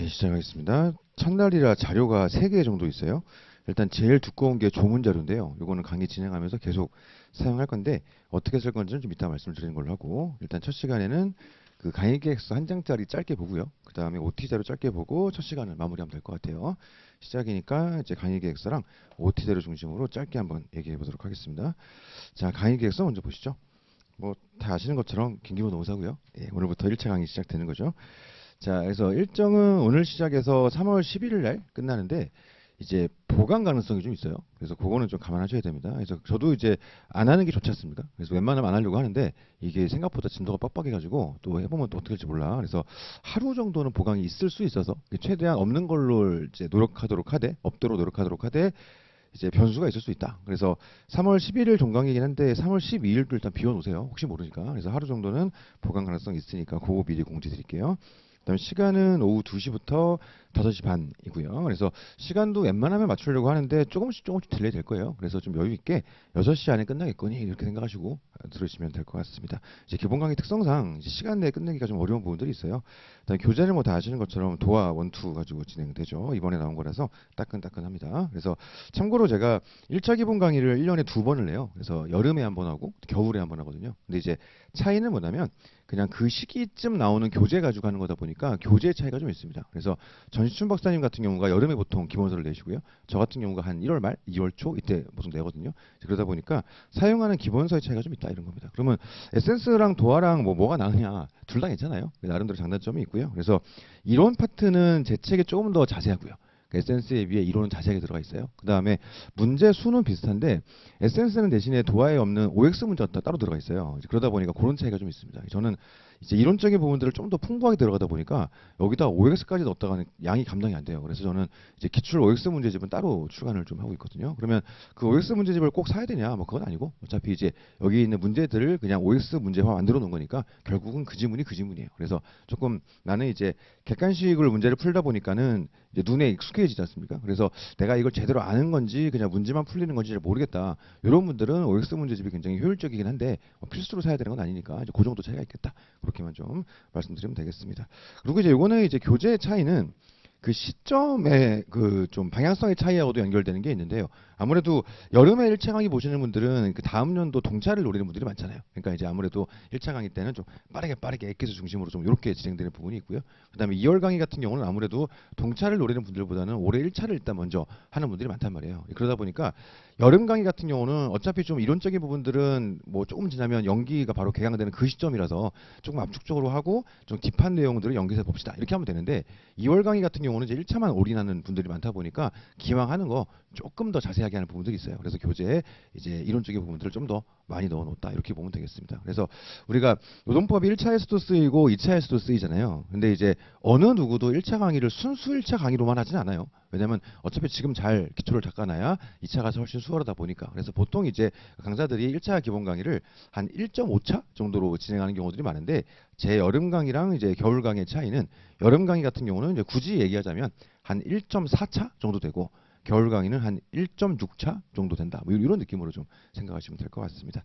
예, 시작하겠습니다. 첫날이라 자료가 3개 정도 있어요. 일단 제일 두꺼운 게 조문 자료인데요. 이거는 강의 진행하면서 계속 사용할 건데 어떻게 쓸 건지는 좀 이따 말씀드리는 걸로 하고, 일단 첫 시간에는 그 강의 계획서 한 장짜리 짧게 보고요. 그 다음에 OT 자료 짧게 보고 첫 시간을 마무리하면 될 것 같아요. 시작이니까 이제 강의 계획서랑 OT 자료 중심으로 짧게 한번 얘기해 보도록 하겠습니다. 자, 강의 계획서 먼저 보시죠. 뭐 다 아시는 것처럼 김기호 노사고요. 예, 오늘부터 1차 강의 시작되는 거죠. 자, 그래서 일정은 오늘 시작해서 3월 11일 날 끝나는데 이제 보강 가능성이 좀 있어요. 그래서 그거는 좀 감안하셔야 됩니다. 그래서 저도 이제 안 하는 게 좋지 않습니까? 그래서 웬만하면 안 하려고 하는데 이게 생각보다 진도가 빡빡해가지고 또 해보면 또 어떻게 될지 몰라. 그래서 하루 정도는 보강이 있을 수 있어서 최대한 없는 걸로 이제 노력하도록 하되, 없도록 노력하도록 하되 이제 변수가 있을 수 있다. 그래서 3월 11일 종강이긴 한데 3월 12일도 일단 비워놓으세요. 혹시 모르니까. 그래서 하루 정도는 보강 가능성이 있으니까 그거 미리 공지 드릴게요. 그다음에 시간은 오후 2시부터 5시 반이고요. 그래서 시간도 웬만하면 맞추려고 하는데 조금씩 딜레이 될 거예요. 그래서 좀 여유 있게 6시 안에 끝나겠거니 이렇게 생각하시고 들으시면 될 것 같습니다. 이제 기본 강의 특성상 이제 시간 내에 끝내기가 좀 어려운 부분들이 있어요. 그다음에 교재는 뭐 다 아시는 것처럼 도화 원투 가지고 진행되죠. 이번에 나온 거라서 따끈따끈합니다. 그래서 참고로 제가 1차 기본 강의를 1년에 2번을 내요. 그래서 여름에 한 번 하고 겨울에 한 번 하거든요. 근데 이제 차이는 뭐냐면 그냥 그 시기쯤 나오는 교재 가지고 하는 거다 보니까 교재 차이가 좀 있습니다. 그래서 전시춘 박사님 같은 경우가 여름에 보통 기본서를 내시고요. 저 같은 경우가 한 1월 말, 2월 초 이때 보통 내거든요. 그러다 보니까 사용하는 기본서의 차이가 좀 있다 이런 겁니다. 그러면 에센스랑 도화랑 뭐가 나으냐 둘 다 괜찮아요. 나름대로 장단점이 있고요. 그래서 이론 파트는 제 책에 조금 더 자세하고요. 에센스에 비해 이론은 자세하게 들어가 있어요. 그 다음에 문제 수는 비슷한데 에센스는 대신에 도화에 없는 OX 문제가 따로 들어가 있어요. 그러다 보니까 그런 차이가 좀 있습니다. 저는 이제 이론적인 부분들을 좀 더 풍부하게 들어가다 보니까 여기다 OX까지 넣었다가는 양이 감당이 안 돼요. 그래서 저는 이제 기출 OX 문제집은 따로 출간을 좀 하고 있거든요. 그러면 그 OX 문제집을 꼭 사야 되냐? 뭐 그건 아니고 어차피 이제 여기 있는 문제들을 그냥 OX 문제화 만들어 놓은 거니까 결국은 그 지문이 그 지문이에요. 그래서 조금 나는 이제 객관식으로 문제를 풀다 보니까는 이제 눈에 익숙해지지 않습니까? 그래서 내가 이걸 제대로 아는 건지 그냥 문제만 풀리는 건지 잘 모르겠다. 이런 분들은 OX 문제집이 굉장히 효율적이긴 한데 뭐 필수로 사야 되는 건 아니니까 이제 그 정도 차이가 있겠다. 그렇게만 좀 말씀드리면 되겠습니다. 그리고 이제 이거는 이제 교재의 차이는 그 시점의 그 좀 방향성의 차이하고도 연결되는 게 있는데요. 아무래도 여름에 1차 강의 보시는 분들은 그 다음 연도 동차를 노리는 분들이 많잖아요. 그러니까 이제 아무래도 1차 강의 때는 좀 빠르게 엑기스 중심으로 좀 이렇게 진행되는 부분이 있고요. 그다음에 2월 강의 같은 경우는 아무래도 동차를 노리는 분들보다는 올해 1차를 일단 먼저 하는 분들이 많단 말이에요. 그러다 보니까 여름 강의 같은 경우는 어차피 좀 이론적인 부분들은 뭐 조금 지나면 연기가 바로 개강되는 그 시점이라서 조금 압축적으로 하고 좀 딥한 내용들을 연기해서 봅시다. 이렇게 하면 되는데 2월 강의 같은 경우는 이제 1차만 올인하는 분들이 많다 보니까 기왕 하는 거 조금 더 자세하게 하는 부분들이 있어요. 그래서 교재에 이제 이론적인 부분들을 좀 더 많이 넣어놓았다 이렇게 보면 되겠습니다. 그래서 우리가 노동법이 1차에서도 쓰이고 2차에서도 쓰이잖아요. 근데 이제 어느 누구도 1차 강의를 순수 1차 강의로만 하진 않아요. 왜냐면 어차피 지금 잘 기초를 닦아놔야 2차 가서 훨씬 수월하다 보니까. 그래서 보통 이제 강사들이 1차 기본 강의를 한 1.5차 정도로 진행하는 경우들이 많은데 제 여름 강의랑 이제 겨울 강의의 차이는 여름 강의 같은 경우는 이제 굳이 얘기하자면 한 1.4차 정도 되고 겨울 강의는 한 1.6차 정도 된다. 뭐 이런 느낌으로 좀 생각하시면 될 것 같습니다.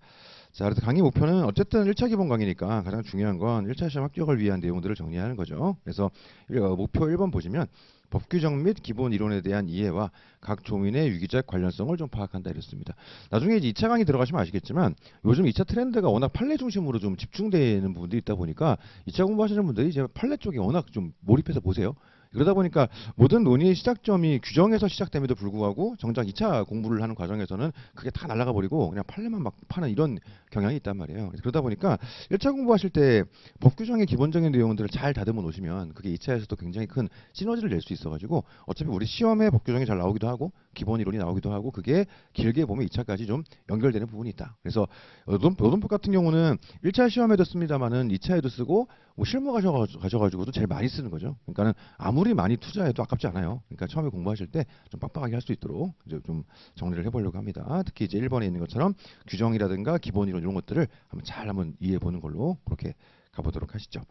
자, 그래서 강의 목표는 어쨌든 1차 기본 강의니까 가장 중요한 건 1차 시험 합격을 위한 내용들을 정리하는 거죠. 그래서 목표 1번 보시면 법 규정 및 기본 이론에 대한 이해와 각 조민의 유기적 관련성을 좀 파악한다 이랬습니다. 나중에 이제 2차 강의 들어가시면 아시겠지만 요즘 2차 트렌드가 워낙 판례 중심으로 좀 집중되는 부분들이 있다 보니까 2차 공부하시는 분들이 이제 판례 쪽에 워낙 좀 몰입해서 보세요. 그러다 보니까 모든 논의의 시작점이 규정에서 시작됨에도 불구하고 정작 2차 공부를 하는 과정에서는 그게 다 날아가 버리고 그냥 판례만 막 파는 이런 경향이 있단 말이에요. 그러다 보니까 1차 공부하실 때 법 규정의 기본적인 내용들을 잘 다듬어 놓으시면 그게 2차에서도 굉장히 큰 시너지를 낼 수 있어가지고 어차피 우리 시험에 법 규정이 잘 나오기도 하고 기본 이론이 나오기도 하고 그게 길게 보면 2차까지 좀 연결되는 부분이 있다. 그래서 노동법 같은 경우는 1차 시험에도 씁니다만은 2차에도 쓰고 뭐 실무 가셔가지고도 제일 많이 쓰는 거죠. 그러니까는 아무리 많이 투자해도 아깝지 않아요. 그러니까 처음에 공부하실 때 좀 빡빡하게 할 수 있도록 이제 좀 정리를 해보려고 합니다. 특히 이제 1번에 있는 것처럼 규정이라든가 기본 이론 이런 것들을 한번 이해해 보는 걸로 그렇게 가보도록 하시죠.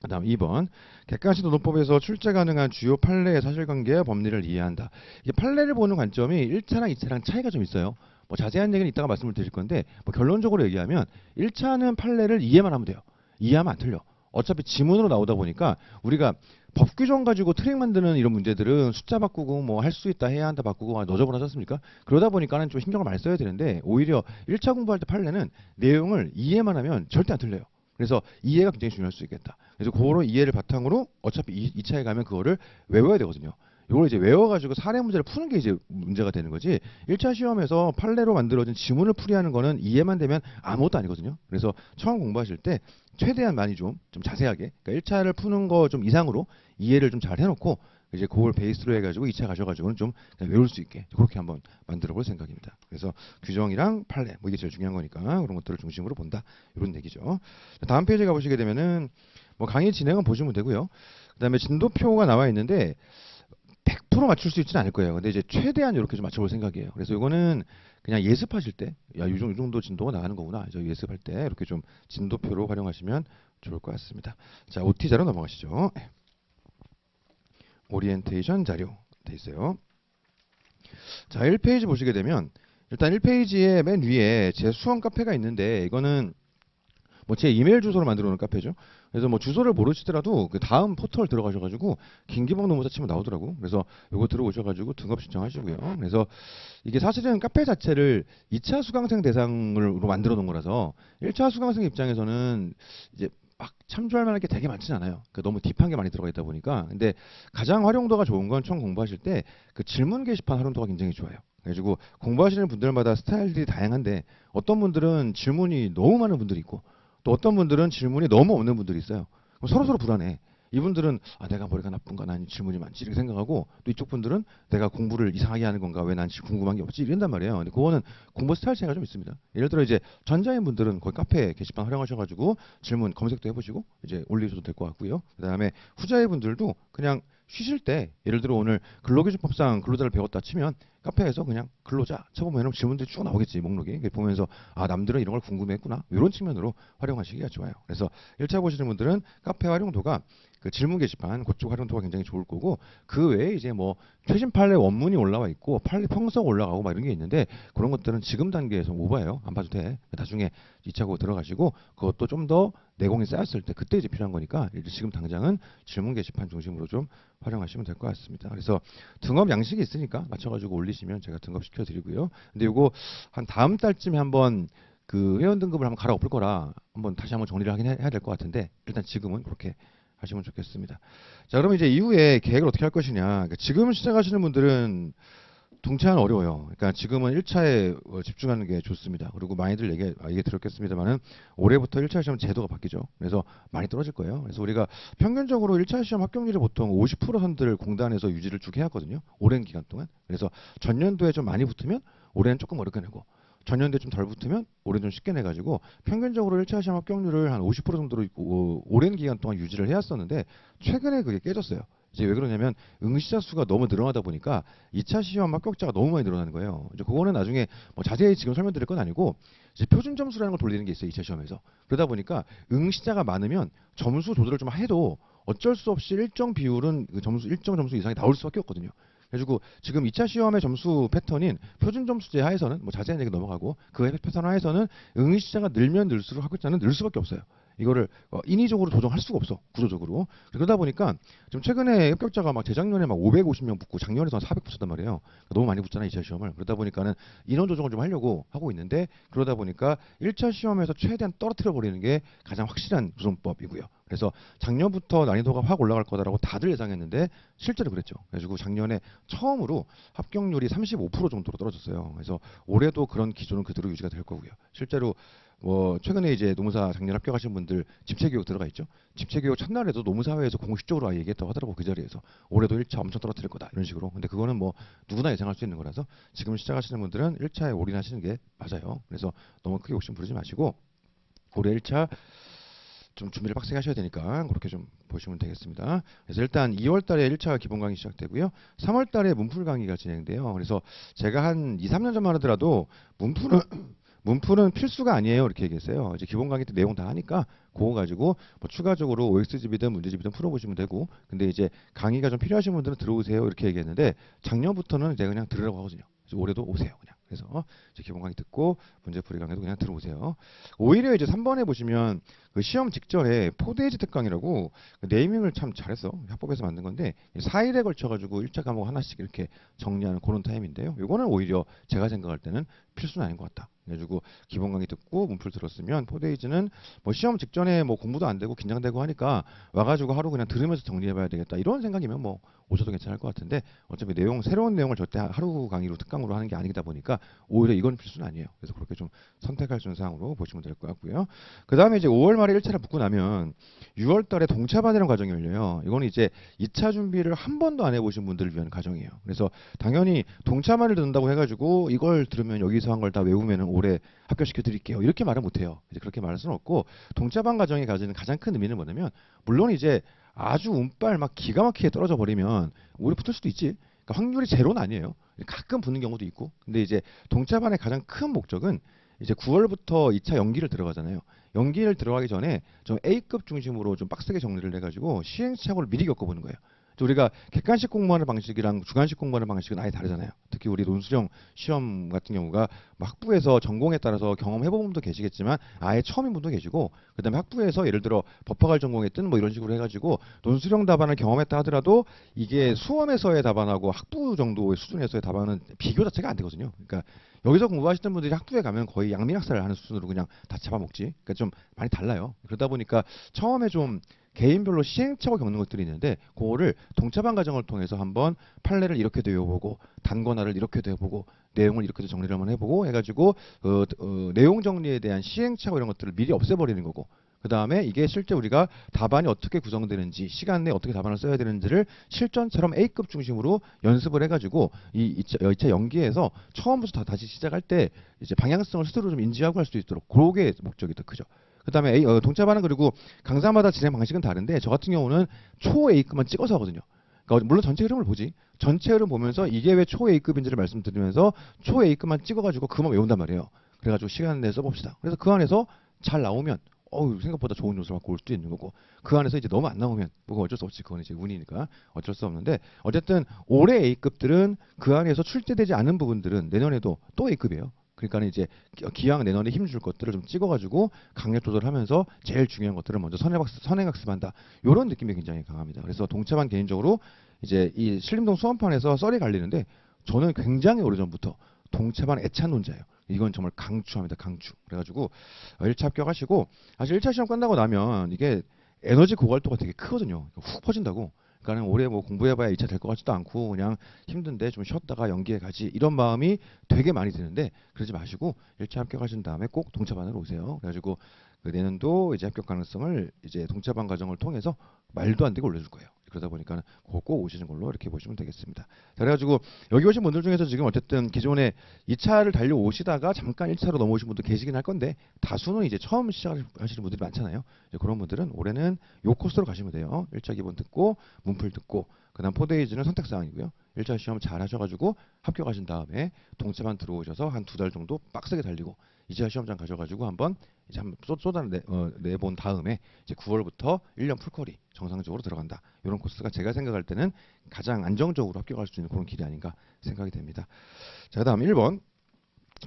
그다음 2번 객관식 노동법에서 출제 가능한 주요 판례의 사실관계와 법리를 이해한다. 이게 판례를 보는 관점이 1차랑 2차랑 차이가 좀 있어요. 뭐 자세한 얘기는 이따가 말씀을 드릴 건데 뭐 결론적으로 얘기하면 1차는 판례를 이해만 하면 돼요. 이해하면 안 틀려. 어차피 지문으로 나오다 보니까 우리가 법 규정 가지고 트랙 만드는 이런 문제들은 숫자 바꾸고 뭐 할 수 있다 해야 한다 바꾸고 너저분 하지 않습니까? 그러다 보니까는 좀 신경을 많이 써야 되는데 오히려 1차 공부할 때 판례는 내용을 이해만 하면 절대 안 틀려요. 그래서 이해가 굉장히 중요할 수 있겠다. 그래서 그런 이해를 바탕으로 어차피 2차에 가면 그거를 외워야 되거든요. 이걸 이제 외워가지고 사례 문제를 푸는 게 이제 문제가 되는 거지. 1차 시험에서 판례로 만들어진 지문을 풀이하는 거는 이해만 되면 아무것도 아니거든요. 그래서 처음 공부하실 때 최대한 많이 좀 자세하게, 그러니까 1차를 푸는 거 좀 이상으로 이해를 좀 잘 해놓고 이제 그걸 베이스로 해가지고 2차 가셔가지고는 좀 그냥 외울 수 있게 그렇게 한번 만들어 볼 생각입니다. 그래서 규정이랑 판례, 뭐 이게 제일 중요한 거니까 그런 것들을 중심으로 본다. 이런 얘기죠. 다음 페이지 가보시게 되면은 뭐 강의 진행은 보시면 되고요. 그다음에 진도표가 나와 있는데 100% 맞출 수 있지는 않을 거예요. 근데 이제 최대한 이렇게 좀 맞춰볼 생각이에요. 그래서 이거는 그냥 예습하실 때, 야, 이 정도 진도가 나가는 거구나. 저 예습할 때 이렇게 좀 진도표로 활용하시면 좋을 것 같습니다. 자, OT 자료 넘어가시죠. 오리엔테이션 자료 돼 있어요. 자, 1페이지 보시게 되면 일단 1페이지에 맨 위에 제 수험 카페가 있는데 이거는 뭐 제 이메일 주소로 만들어 놓은 카페죠. 그래서 뭐 주소를 모르시더라도 그 다음 포털 들어가셔가지고 김기봉 노무사 치면 나오더라고. 그래서 요거 들어오셔가지고 등급 신청하시고요. 그래서 이게 사실은 카페 자체를 2차 수강생 대상으로 만들어 놓은 거라서 1차 수강생 입장에서는 이제 막 참조할 만한 게 되게 많지는 않아요. 그러니까 너무 딥한 게 많이 들어가 있다 보니까. 근데 가장 활용도가 좋은 건 처음 공부하실 때 그 질문 게시판 활용도가 굉장히 좋아요. 그래가지고 공부하시는 분들마다 스타일들이 다양한데 어떤 분들은 질문이 너무 많은 분들이 있고 또 어떤 분들은 질문이 너무 없는 분들이 있어요. 그럼 서로서로 불안해. 이분들은 아, 내가 머리가 나쁜가, 난 질문이 많지 이렇게 생각하고 또 이쪽 분들은 내가 공부를 이상하게 하는 건가, 왜 난 궁금한 게 없지 이런단 말이에요. 근데 그거는 공부 스타일 차이가 좀 있습니다. 예를 들어 이제 전자인 분들은 거기 카페 게시판 활용하셔가지고 질문 검색도 해보시고 이제 올리셔도 될 것 같고요. 그다음에 후자의 분들도 그냥 쉬실 때 예를 들어 오늘 근로기준법상 근로자를 배웠다 치면 카페에서 그냥 근로자 쳐보면 질문들이 쭉 나오겠지 목록이 보면서 아 남들은 이런 걸 궁금해했구나 이런 측면으로 활용하시기가 좋아요. 그래서 1차 보시는 분들은 카페 활용도가 그 질문 게시판 그쪽 활용도가 굉장히 좋을 거고 그 외에 이제 뭐 최신 판례 원문이 올라와 있고 판례 평서가 올라가고 막 이런 게 있는데 그런 것들은 지금 단계에서 오버예요. 안 봐도 돼. 나중에 2차고 들어가시고 그것도 좀 더 내공이 쌓였을 때 그때 이제 필요한 거니까 이제 지금 당장은 질문 게시판 중심으로 좀 활용하시면 될 것 같습니다. 그래서 등업 양식이 있으니까 맞춰가지고 올리시면 제가 등급 시켜드리고요. 근데 이거 한 다음 달쯤에 한번 그 회원 등급을 한번 갈아 엎을 거라 한번 다시 한번 정리를 하긴 해야 될 것 같은데 일단 지금은 그렇게 하시면 좋겠습니다. 자, 그러면 이제 이후에 계획을 어떻게 할 것이냐. 그러니까 지금 시작하시는 분들은 동차는 어려워요. 그러니까 지금은 1차에 집중하는 게 좋습니다. 그리고 많이들 얘기 들었겠습니다만은 올해부터 1차 시험 제도가 바뀌죠. 그래서 많이 떨어질 거예요. 그래서 우리가 평균적으로 1차 시험 합격률이 보통 50% 선들을 공단에서 유지를 쭉 해왔거든요. 오랜 기간 동안. 그래서 전년도에 좀 많이 붙으면 올해는 조금 어렵게 내고 전년도에 좀 덜 붙으면 올해는 좀 쉽게 내가지고 평균적으로 1차 시험 합격률을 한 50% 정도로 오랜 기간 동안 유지를 해왔었는데 최근에 그게 깨졌어요. 이제 왜 그러냐면 응시자 수가 너무 늘어나다 보니까 2차 시험 합격자가 너무 많이 늘어나는 거예요. 이제 그거는 나중에 뭐 자세히 지금 설명드릴 건 아니고 이제 표준 점수라는 걸 돌리는 게 있어요. 2차 시험에서. 그러다 보니까 응시자가 많으면 점수 조절을 좀 해도 어쩔 수 없이 일정 비율은 그 점수 일정 점수 이상이 나올 수밖에 없거든요. 그래가지고 지금 2차 시험의 점수 패턴인 표준 점수제 하에서는 뭐 자세한 얘기 넘어가고 그 패턴 하에서는 응시자가 늘면 늘수록 합격자는 늘 수밖에 없어요. 이거를 인위적으로 조정할 수가 없어 구조적으로. 그러다 보니까 지금 최근에 합격자가 막 재작년에 막 550명 붙고 작년에서 400 붙었단 말이에요. 너무 많이 붙잖아 2차 시험을. 그러다 보니까는 인원 조정을 좀 하려고 하고 있는데 그러다 보니까 1차 시험에서 최대한 떨어뜨려 버리는 게 가장 확실한 구성법이고요. 그래서 작년부터 난이도가 확 올라갈 거다라고 다들 예상했는데 실제로 그랬죠. 그래가지고 작년에 처음으로 합격률이 35% 정도로 떨어졌어요. 그래서 올해도 그런 기조는 그대로 유지가 될 거고요. 실제로 뭐 최근에 이제 노무사 작년 합격하신 분들 집체교육 들어가 있죠. 집체교육 첫날에도 노무사회에서 공식적으로 아예 얘기했다고 하더라고 그 자리에서 올해도 1차 엄청 떨어뜨릴 거다 이런 식으로. 근데 그거는 뭐 누구나 예상할 수 있는 거라서 지금 시작하시는 분들은 1차에 올인하시는 게 맞아요. 그래서 너무 크게 욕심 부리지 마시고 올해 1차 좀 준비를 빡세게 하셔야 되니까 그렇게 좀 보시면 되겠습니다. 그래서 일단 2월 달에 1차 기본 강의 시작되고요. 3월 달에 문풀 강의가 진행돼요. 그래서 제가 한 2, 3년 전만 하더라도 문풀은 필수가 아니에요. 이렇게 얘기했어요. 이제 기본 강의 때 내용 다 하니까 그거 가지고 뭐 추가적으로 OX집이든 문제집이든 풀어보시면 되고 근데 이제 강의가 좀 필요하신 분들은 들어오세요. 이렇게 얘기했는데 작년부터는 제가 그냥 들으라고 하거든요. 그래서 올해도 오세요. 그냥. 그래서 이제 기본 강의 듣고 문제풀이 강의도 그냥 들어오세요. 오히려 이제 3번에 보시면 그 시험 직전에 4데이즈 특강이라고 그 네이밍을 참 잘했어. 학법에서 만든 건데 4일에 걸쳐가지고 1차 과목 하나씩 이렇게 정리하는 그런 타임인데요. 이거는 오히려 제가 생각할 때는 필수는 아닌 것 같다. 그래가지고 기본 강의 듣고 문풀 들었으면 4데이즈는 뭐 시험 직전에 뭐 공부도 안 되고 긴장되고 하니까 와가지고 하루 그냥 들으면서 정리해봐야 되겠다. 이런 생각이면 뭐 오셔도 괜찮을 것 같은데 어차피 새로운 내용을 절대 하루 강의로 특강으로 하는 게 아니다 보니까 오히려 이건 필수는 아니에요. 그래서 그렇게 좀 선택할 순상으로 보시면 될 것 같고요. 그 다음에 이제 5월 말에 1차를 붙고 나면 6월 달에 동차반이라는 과정이 열려요. 이거는 이제 2차 준비를 한 번도 안 해보신 분들을 위한 과정이에요. 그래서 당연히 동차반을 듣는다고 해가지고 이걸 들으면 여기서 한 걸 다 외우면은 올해 합격시켜 드릴게요. 이렇게 말은 못해요. 이제 그렇게 말할 수는 없고 동차반 과정이 가지는 가장 큰 의미는 뭐냐면 물론 이제 아주 운빨 막 기가 막히게 떨어져 버리면 오히려 붙을 수도 있지. 그러니까 확률이 제로는 아니에요. 가끔 붙는 경우도 있고. 근데 이제 동차반의 가장 큰 목적은 이제 9월부터 2차 연기를 들어가잖아요. 연기를 들어가기 전에 좀 A급 중심으로 좀 빡세게 정리를 해가지고 시행착오를 미리 겪어보는 거예요. 우리가 객관식 공부하는 방식이랑 주관식 공부하는 방식은 아예 다르잖아요. 특히 우리 논술형 시험 같은 경우가 뭐 학부에서 전공에 따라서 경험해본 분도 계시겠지만 아예 처음인 분도 계시고 그다음에 학부에서 예를 들어 법학을 전공했든 뭐 이런 식으로 해가지고 논술형 답안을 경험했다 하더라도 이게 수험에서의 답안하고 학부 정도의 수준에서의 답안은 비교 자체가 안 되거든요. 그러니까 여기서 공부하시는 분들이 학부에 가면 거의 양민학사를 하는 수준으로 그냥 다 잡아먹지. 그러니까 좀 많이 달라요. 그러다 보니까 처음에 좀 개인별로 시행착오 겪는 것들이 있는데 그거를 동차반 과정을 통해서 한번 판례를 이렇게도 외워보고 단권화를 이렇게도 해보고 내용을 이렇게도 정리를 한번 해보고 해가지고 내용 정리에 대한 시행착오 이런 것들을 미리 없애버리는 거고 그 다음에 이게 실제 우리가 답안이 어떻게 구성되는지 시간 내에 어떻게 답안을 써야 되는지를 실전처럼 A급 중심으로 연습을 해가지고 이 2차 연기에서 처음부터 다시 시작할 때 이제 방향성을 스스로 좀 인지하고 할 수 있도록 그게 목적이 더 크죠. 그 다음에 동차반은 그리고 강사마다 진행 방식은 다른데 저 같은 경우는 초 A급만 찍어서 하거든요. 그러니까 물론 전체 흐름을 보지. 전체 흐름 보면서 이게 왜 초 A급인지를 말씀드리면서 초 A급만 찍어가지고 그만 외운단 말이에요. 그래가지고 시간 내서 써봅시다. 그래서 그 안에서 잘 나오면 생각보다 좋은 점수를 갖고 올 수도 있는 거고 그 안에서 이제 너무 안 나오면 그거 어쩔 수 없지. 그건 이제 운이니까 어쩔 수 없는데 어쨌든 올해 A급들은 그 안에서 출제되지 않은 부분들은 내년에도 또 A급이에요. 그러니까 이제 기왕 내년에 힘줄 것들을 좀 찍어가지고 강력 조절하면서 제일 중요한 것들을 먼저 선행학습한다. 이런 느낌이 굉장히 강합니다. 그래서 동차반 개인적으로 이제 이 신림동 수험판에서 썰이 갈리는데 저는 굉장히 오래전부터 동차반 애찬론자예요. 이건 정말 강추합니다. 강추. 그래가지고 1차 합격하시고 사실 1차 시험 끝나고 나면 이게 에너지 고갈도가 되게 크거든요. 훅 퍼진다고. 그러니까 올해 뭐 공부해봐야 2차 될 것 같지도 않고 그냥 힘든데 좀 쉬었다가 연기해 가지 이런 마음이 되게 많이 드는데 그러지 마시고 1차 합격하신 다음에 꼭 동차반으로 오세요. 그래가지고 그 내년도 이제 합격 가능성을 이제 동차반 과정을 통해서 말도 안 되게 올려줄 거예요. 그러다 보니까 꼭 오시는 걸로 이렇게 보시면 되겠습니다. 자, 그래가지고 여기 오신 분들 중에서 지금 어쨌든 기존에 2차를 달려오시다가 잠깐 1차로 넘어오신 분도 계시긴 할 건데 다수는 이제 처음 시작하시는 분들이 많잖아요. 이제 그런 분들은 올해는 요 코스로 가시면 돼요. 1차 기본 듣고 문풀 듣고 그 다음 4데이즈는 선택사항이고요. 1차 시험 잘 하셔가지고 합격하신 다음에 동차반 들어오셔서 한 2달 정도 빡세게 달리고 2차 시험장 가셔가지고 한번 이제 한번 내본 다음에 이제 9월부터 1년 풀커리 정상적으로 들어간다. 이런 코스가 제가 생각할 때는 가장 안정적으로 합격할 수 있는 그런 길이 아닌가 생각이 됩니다. 자, 그다음 1번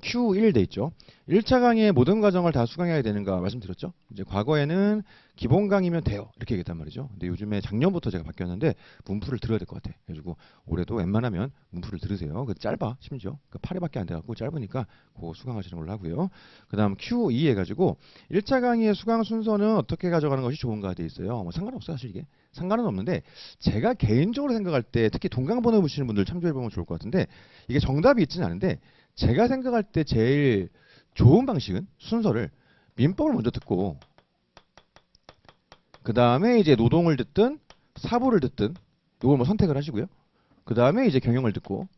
Q1 돼 있죠. 1차 강의의 모든 과정을 다 수강해야 되는가 말씀드렸죠. 이제 과거에는 기본 강의면 돼요. 이렇게 얘기했단 말이죠. 근데 요즘에 작년부터 제가 바뀌었는데 문풀을 들어야 될 것 같아. 그래가지고 올해도 웬만하면 문풀을 들으세요. 그 짧아 심지어. 그 8회밖에 안 돼갖고 짧으니까 그거 수강하시는 걸로 하고요. 그 다음 Q2 해가지고 1차 강의의 수강 순서는 어떻게 가져가는 것이 좋은가 돼 있어요. 뭐 상관없어요. 사실 이게. 상관은 없는데 제가 개인적으로 생각할 때 특히 동강번호 보시는 분들 참조해보면 좋을 것 같은데 이게 정답이 있지는 않은데 제가 생각할 때 제일 좋은 방식은 순서를 민법을 먼저 듣고 그 다음에 이제 노동을 듣든 사부를 듣든 이걸 뭐 선택을 하시고요. 그 다음에 이제 경영을 듣고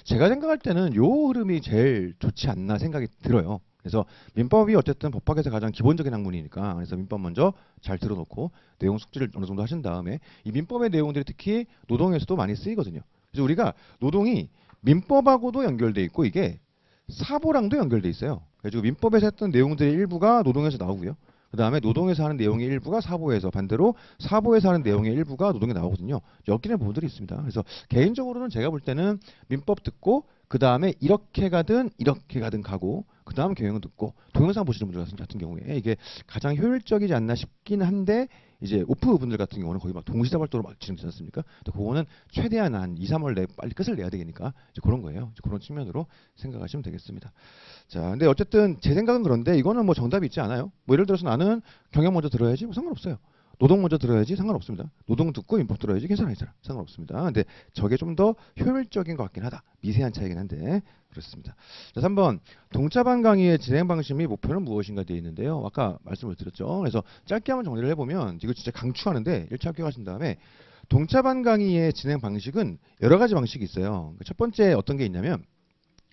제가 생각할 때는 요 흐름이 제일 좋지 않나 생각이 들어요. 그래서 민법이 어쨌든 법학에서 가장 기본적인 학문이니까 그래서 민법 먼저 잘 들어놓고 내용 숙지를 어느 정도 하신 다음에 이 민법의 내용들이 특히 노동에서도 많이 쓰이거든요. 그래서 우리가 노동이 민법하고도 연결돼 있고 이게 사보랑도 연결돼 있어요. 그래서 민법에서 했던 내용들의 일부가 노동에서 나오고요. 그 다음에 노동에서 하는 내용의 일부가 사보에서, 반대로 사보에서 하는 내용의 일부가 노동에 나오거든요. 엮이는 부분들이 있습니다. 그래서 개인적으로는 제가 볼 때는 민법 듣고 그 다음에 이렇게 가든 가고 그 다음 경영 듣고 동영상 보시는 분들 같은 경우에 이게 가장 효율적이지 않나 싶긴 한데, 이제 오프 분들 같은 경우는 거의 막 동시다발적으로 막 진행되지 않습니까? 근데 그거는 최대한 한 2, 3월 내에 빨리 끝을 내야 되니까 이제 그런 거예요. 이제 그런 측면으로 생각하시면 되겠습니다. 자, 근데 어쨌든 제 생각은 그런데 이거는 뭐 정답이 있지 않아요. 뭐 예를 들어서 나는 경영 먼저 들어야지 뭐 상관없어요. 노동 먼저 들어야지 상관없습니다. 노동 듣고 민법 들어야지 괜찮아요. 상관없습니다. 근데 저게 좀 더 효율적인 것 같긴 하다. 미세한 차이긴 한데 그렇습니다. 자, 3번 동차반 강의의 진행 방식 및 목표는 무엇인가 되어 있는데요. 아까 말씀을 드렸죠. 그래서 짧게 한번 정리를 해보면 이거 진짜 강추하는데 1차 합격하신 다음에 동차반 강의의 진행 방식은 여러 가지 방식이 있어요. 첫 번째 어떤 게 있냐면,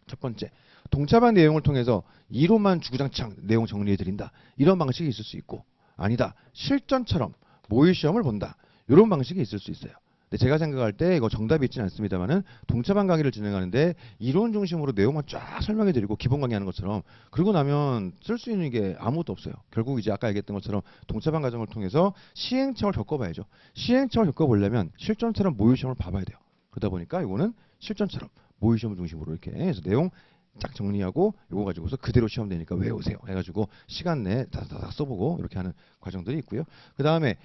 첫 번째 동차반 내용을 통해서 이론만 주구장창 내용 정리해드린다. 이런 방식이 있을 수 있고, 아니다 실전처럼 모의 시험을 본다. 이런 방식이 있을 수 있어요. 근데 제가 생각할 때 이거 정답이 있지는 않습니다만은 동차반 강의를 진행하는데 이론 중심으로 내용만 쫙 설명해드리고 기본 강의하는 것처럼 그러고 나면 쓸 수 있는 게 아무것도 없어요. 결국 이제 아까 얘기했던 것처럼 동차반 과정을 통해서 시행착오를 겪어봐야죠. 시행착오를 겪어보려면 실전처럼 모의 시험을 봐봐야 돼요. 그러다 보니까 이거는 실전처럼 모의 시험을 중심으로 이렇게 해서 내용 쫙 정리하고 이거 가지고서 그대로 시험 되니까 외우세요 해가지고 시간 내에 다 써보고 이렇게 하는 과정들이 있고요. 그 다음에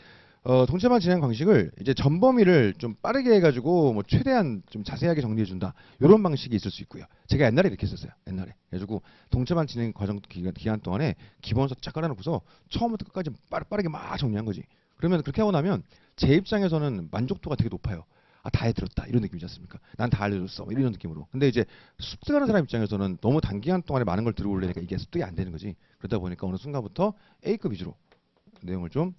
동체반 진행 방식을 이제 전범위를 좀 빠르게 해가지고 뭐 최대한 좀 자세하게 정리해준다. 이런 방식이 있을 수 있고요. 제가 옛날에 이렇게 했었어요. 옛날에. 그래가지고 동체반 진행 과정 기간 동안에 기본서 쫙 깔아놓고서 처음부터 끝까지 빠르게 막 정리한 거지. 그러면 그렇게 하고 나면 제 입장에서는 만족도가 되게 높아요. 아, 다 해들었다 이런 느낌이지 않습니까? 난 다 알려줬어 뭐 이런 느낌으로. 근데 이제 습득하는 사람 입장에서는 너무 단기간 동안에 많은 걸 들어올려니까 이게 습득이 안 되는 거지. 그러다 보니까 어느 순간부터 A급 위주로 내용을 좀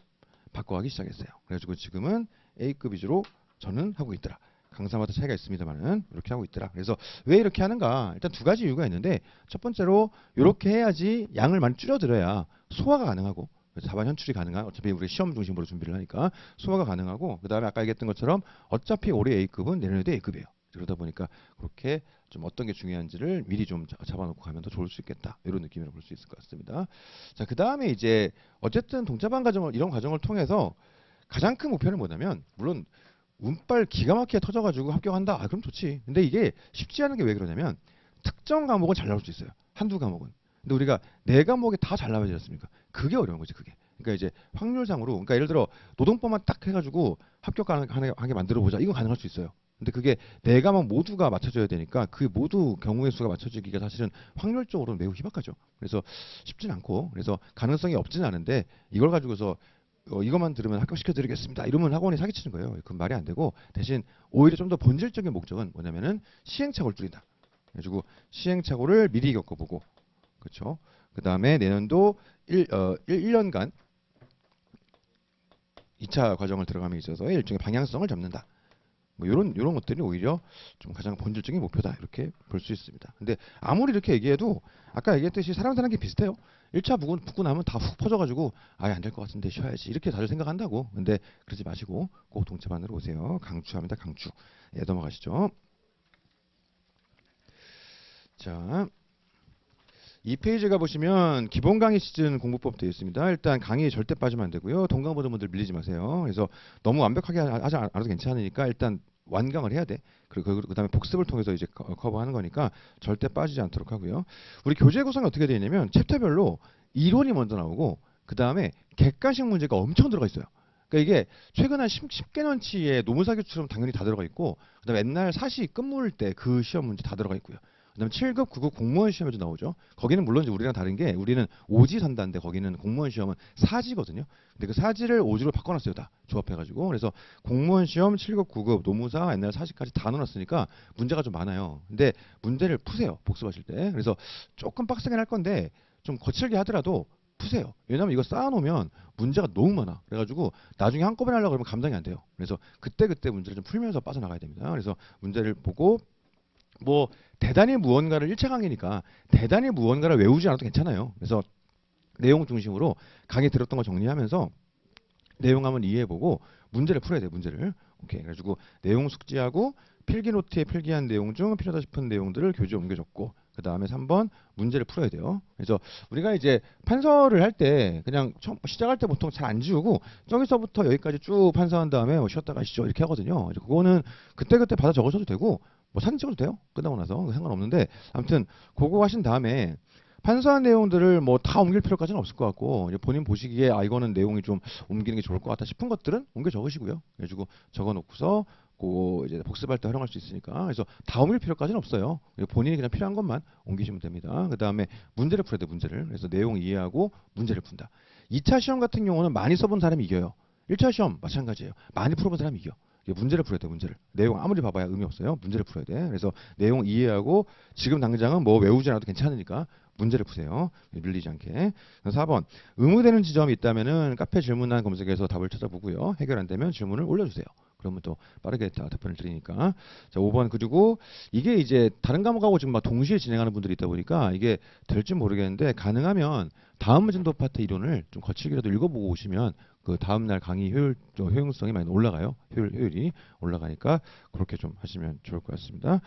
바꿔가기 시작했어요. 그래가지고 지금은 A급 위주로 저는 하고 있더라. 강사마다 차이가 있습니다만은 이렇게 하고 있더라. 그래서 왜 이렇게 하는가? 일단 두 가지 이유가 있는데, 첫 번째로 이렇게 해야지 양을 많이 줄여들어야 소화가 가능하고, 자반 현출이 가능한, 어차피 우리 시험 중심으로 준비를 하니까 소화가 가능하고, 그 다음에 아까 얘기했던 것처럼 어차피 올해 A급은 내년에도 A급이에요. 그러다 보니까 그렇게 좀 어떤 게 중요한지를 미리 좀 잡아놓고 가면 더 좋을 수 있겠다. 이런 느낌으로 볼 수 있을 것 같습니다. 자, 그 다음에 이제 어쨌든 동자반 과정을, 이런 과정을 통해서 가장 큰 목표는 뭐냐면, 물론 운빨 기가 막히게 터져가지고 합격한다. 아, 그럼 좋지. 근데 이게 쉽지 않은 게 왜 그러냐면, 특정 과목은 잘 나올 수 있어요. 한두 과목은. 근데 우리가 네 과목이 다 잘 나와야 되지 않습니까? 그게 어려운 거지, 그게. 그러니까 이제 확률상으로, 그러니까 예를 들어 노동법만 딱 해가지고 합격 가능하게 만들어 보자. 이건 가능할 수 있어요. 근데 그게 네 과목 모두가 맞춰져야 되니까 그 모두 경우의 수가 맞춰지기가 사실은 확률적으로는 매우 희박하죠. 그래서 쉽진 않고, 그래서 가능성이 없지는 않은데, 이걸 가지고서 이것만 들으면 합격시켜드리겠습니다 이러면 학원이 사기치는 거예요. 그건 말이 안 되고, 대신 오히려 좀 더 본질적인 목적은 뭐냐면은 시행착오를 줄인다. 그래가지고 시행착오를 미리 겪어보고, 그렇죠. 그 다음에 내년도 1년간 2차 과정을 들어감에 있어서 일종의 방향성을 잡는다. 뭐 이런 것들이 오히려 좀 가장 본질적인 목표다. 이렇게 볼 수 있습니다. 근데 아무리 이렇게 얘기해도 아까 얘기했듯이 사람 사는 게 비슷해요. 1차 붙고 나면 다 훅 퍼져가지고 아예 안 될 것 같은데 쉬어야지 이렇게 다들 생각한다고. 근데 그러지 마시고 꼭 동체반으로 오세요. 강추합니다. 강추. 예, 넘어가시죠. 자, 이 페이지 가보시면 기본 강의 시즌 공부법 되어 있습니다. 일단 강의에 절대 빠지면 안 되고요. 동강 보는 분들 밀리지 마세요. 그래서 너무 완벽하게 하지 않아도 괜찮으니까 일단 완강을 해야 돼. 그리고 그다음에 복습을 통해서 이제 커버하는 거니까 절대 빠지지 않도록 하고요. 우리 교재 구성이 어떻게 되어 있냐면 챕터별로 이론이 먼저 나오고 그 다음에 객관식 문제가 엄청 들어가 있어요. 그러니까 이게 최근 한 10개년치의 노무사교처럼 당연히 다 들어가 있고, 그다음에 옛날 사시 끝물 때 그 시험 문제 다 들어가 있고요. 그다음에 7급, 9급 공무원 시험에도 나오죠. 거기는 물론 이제 우리랑 다른 게 우리는 오지 산다인데 거기는 공무원 시험은 사지거든요. 근데 그 사지를 오지로 바꿔놨어요. 다 조합해가지고. 그래서 공무원 시험 7급, 9급, 노무사, 옛날 사시까지 다 넣어놨으니까 문제가 좀 많아요. 근데 문제를 푸세요. 복습하실 때. 그래서 조금 빡세게 할 건데 좀 거칠게 하더라도 푸세요. 왜냐면 이거 쌓아놓으면 문제가 너무 많아. 그래가지고 나중에 한꺼번에 하려고 그러면 감당이 안 돼요. 그래서 그때그때 문제를 좀 풀면서 빠져나가야 됩니다. 그래서 문제를 보고 뭐 대단히 무언가를 1차 강의니까 대단히 무언가를 외우지 않아도 괜찮아요. 그래서 내용 중심으로 강의 들었던 거 정리하면서 내용 한번 이해해보고 문제를 풀어야 돼요. 문제를. 오케이. 그래가지고 내용 숙지하고 필기 노트에 필기한 내용 중 필요하다 싶은 내용들을 교재에 옮겨 적고 그 다음에 3번 문제를 풀어야 돼요. 그래서 우리가 이제 판서를 할 때 그냥 처음 시작할 때 보통 잘 안 지우고 저기서부터 여기까지 쭉 판서한 다음에 뭐 쉬었다 가시죠 이렇게 하거든요. 그래서 그거는 그때그때 받아 적으셔도 되고 뭐 사진 찍어도 돼요. 끝나고 나서 상관없는데 아무튼 그거 하신 다음에 판서한 내용들을 뭐 다 옮길 필요까지는 없을 것 같고 이제 본인 보시기에 아 이거는 내용이 좀 옮기는 게 좋을 것 같다 싶은 것들은 옮겨 적으시고요. 그래가지고 적어놓고서 그 이제 복습할 때 활용할 수 있으니까 그래서 다 옮길 필요까지는 없어요. 본인이 그냥 필요한 것만 옮기시면 됩니다. 그 다음에 문제를 풀어야 돼 문제를. 그래서 내용 이해하고 문제를 푼다. 2차 시험 같은 경우는 많이 써본 사람이 이겨요. 1차 시험 마찬가지예요. 많이 풀어본 사람이 이겨. 문제를 풀어야 돼 문제를. 내용 아무리 봐봐야 의미 없어요. 문제를 풀어야 돼. 그래서 내용 이해하고 지금 당장은 뭐 외우지 않아도 괜찮으니까 문제를 푸세요. 밀리지 않게. 4번 의무되는 지점이 있다면은 카페 질문란 검색해서 답을 찾아보고요. 해결 안 되면 질문을 올려주세요. 그러면 또 빠르게 답변을 드리니까. 자, 5번 그리고 이게 이제 다른 과목하고 지금 막 동시에 진행하는 분들이 있다 보니까 이게 될지 모르겠는데 가능하면 다음 진도 파트 이론을 좀 거칠게라도 읽어보고 오시면 그 다음날 강의 효용성이 많이 올라가요. 효율이 올라가니까 그렇게 좀 하시면 좋을 것 같습니다.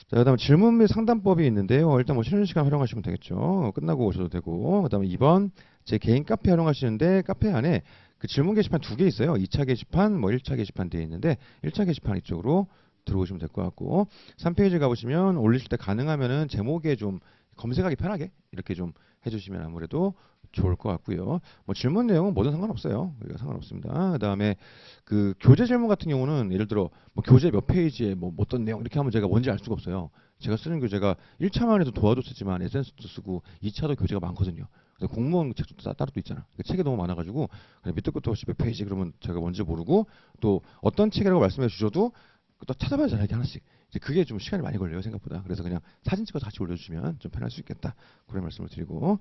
자, 그다음에 질문 및 상담법이 있는데요. 일단 뭐 쉬는 시간 활용하시면 되겠죠. 끝나고 오셔도 되고. 그다음에 2번 제 개인 카페 활용하시는데 카페 안에 그 질문 게시판 2개 있어요. 2차 게시판, 뭐 1차 게시판 되어 있는데 1차 게시판 이쪽으로 들어오시면 될 것 같고 3페이지 가보시면 올리실 때 가능하면은 제목에 좀 검색하기 편하게 이렇게 좀 해주시면 아무래도 좋을 것 같고요. 뭐 질문 내용은 뭐든 상관없어요. 우리가 상관없습니다. 그다음에 그 교재 질문 같은 경우는 예를 들어 뭐 교재 몇 페이지에 뭐 어떤 내용 이렇게 하면 제가 뭔지 알 수가 없어요. 제가 쓰는 교재가 1차만 해도 도화도 쓰지만 에센스도 쓰고 2차도 교재가 많거든요. 그래서 공무원 책도 따로 또 있잖아. 책이 너무 많아가지고 그냥 밑도 끝도 없이 몇 페이지 그러면 제가 뭔지 모르고 또 어떤 책이라고 말씀해 주셔도 또 찾아봐야잖아요. 이렇게 하나씩. 이제 그게 좀 시간이 많이 걸려요 생각보다. 그래서 그냥 사진 찍어서 같이 올려주시면 좀 편할 수 있겠다. 그런 말씀을 드리고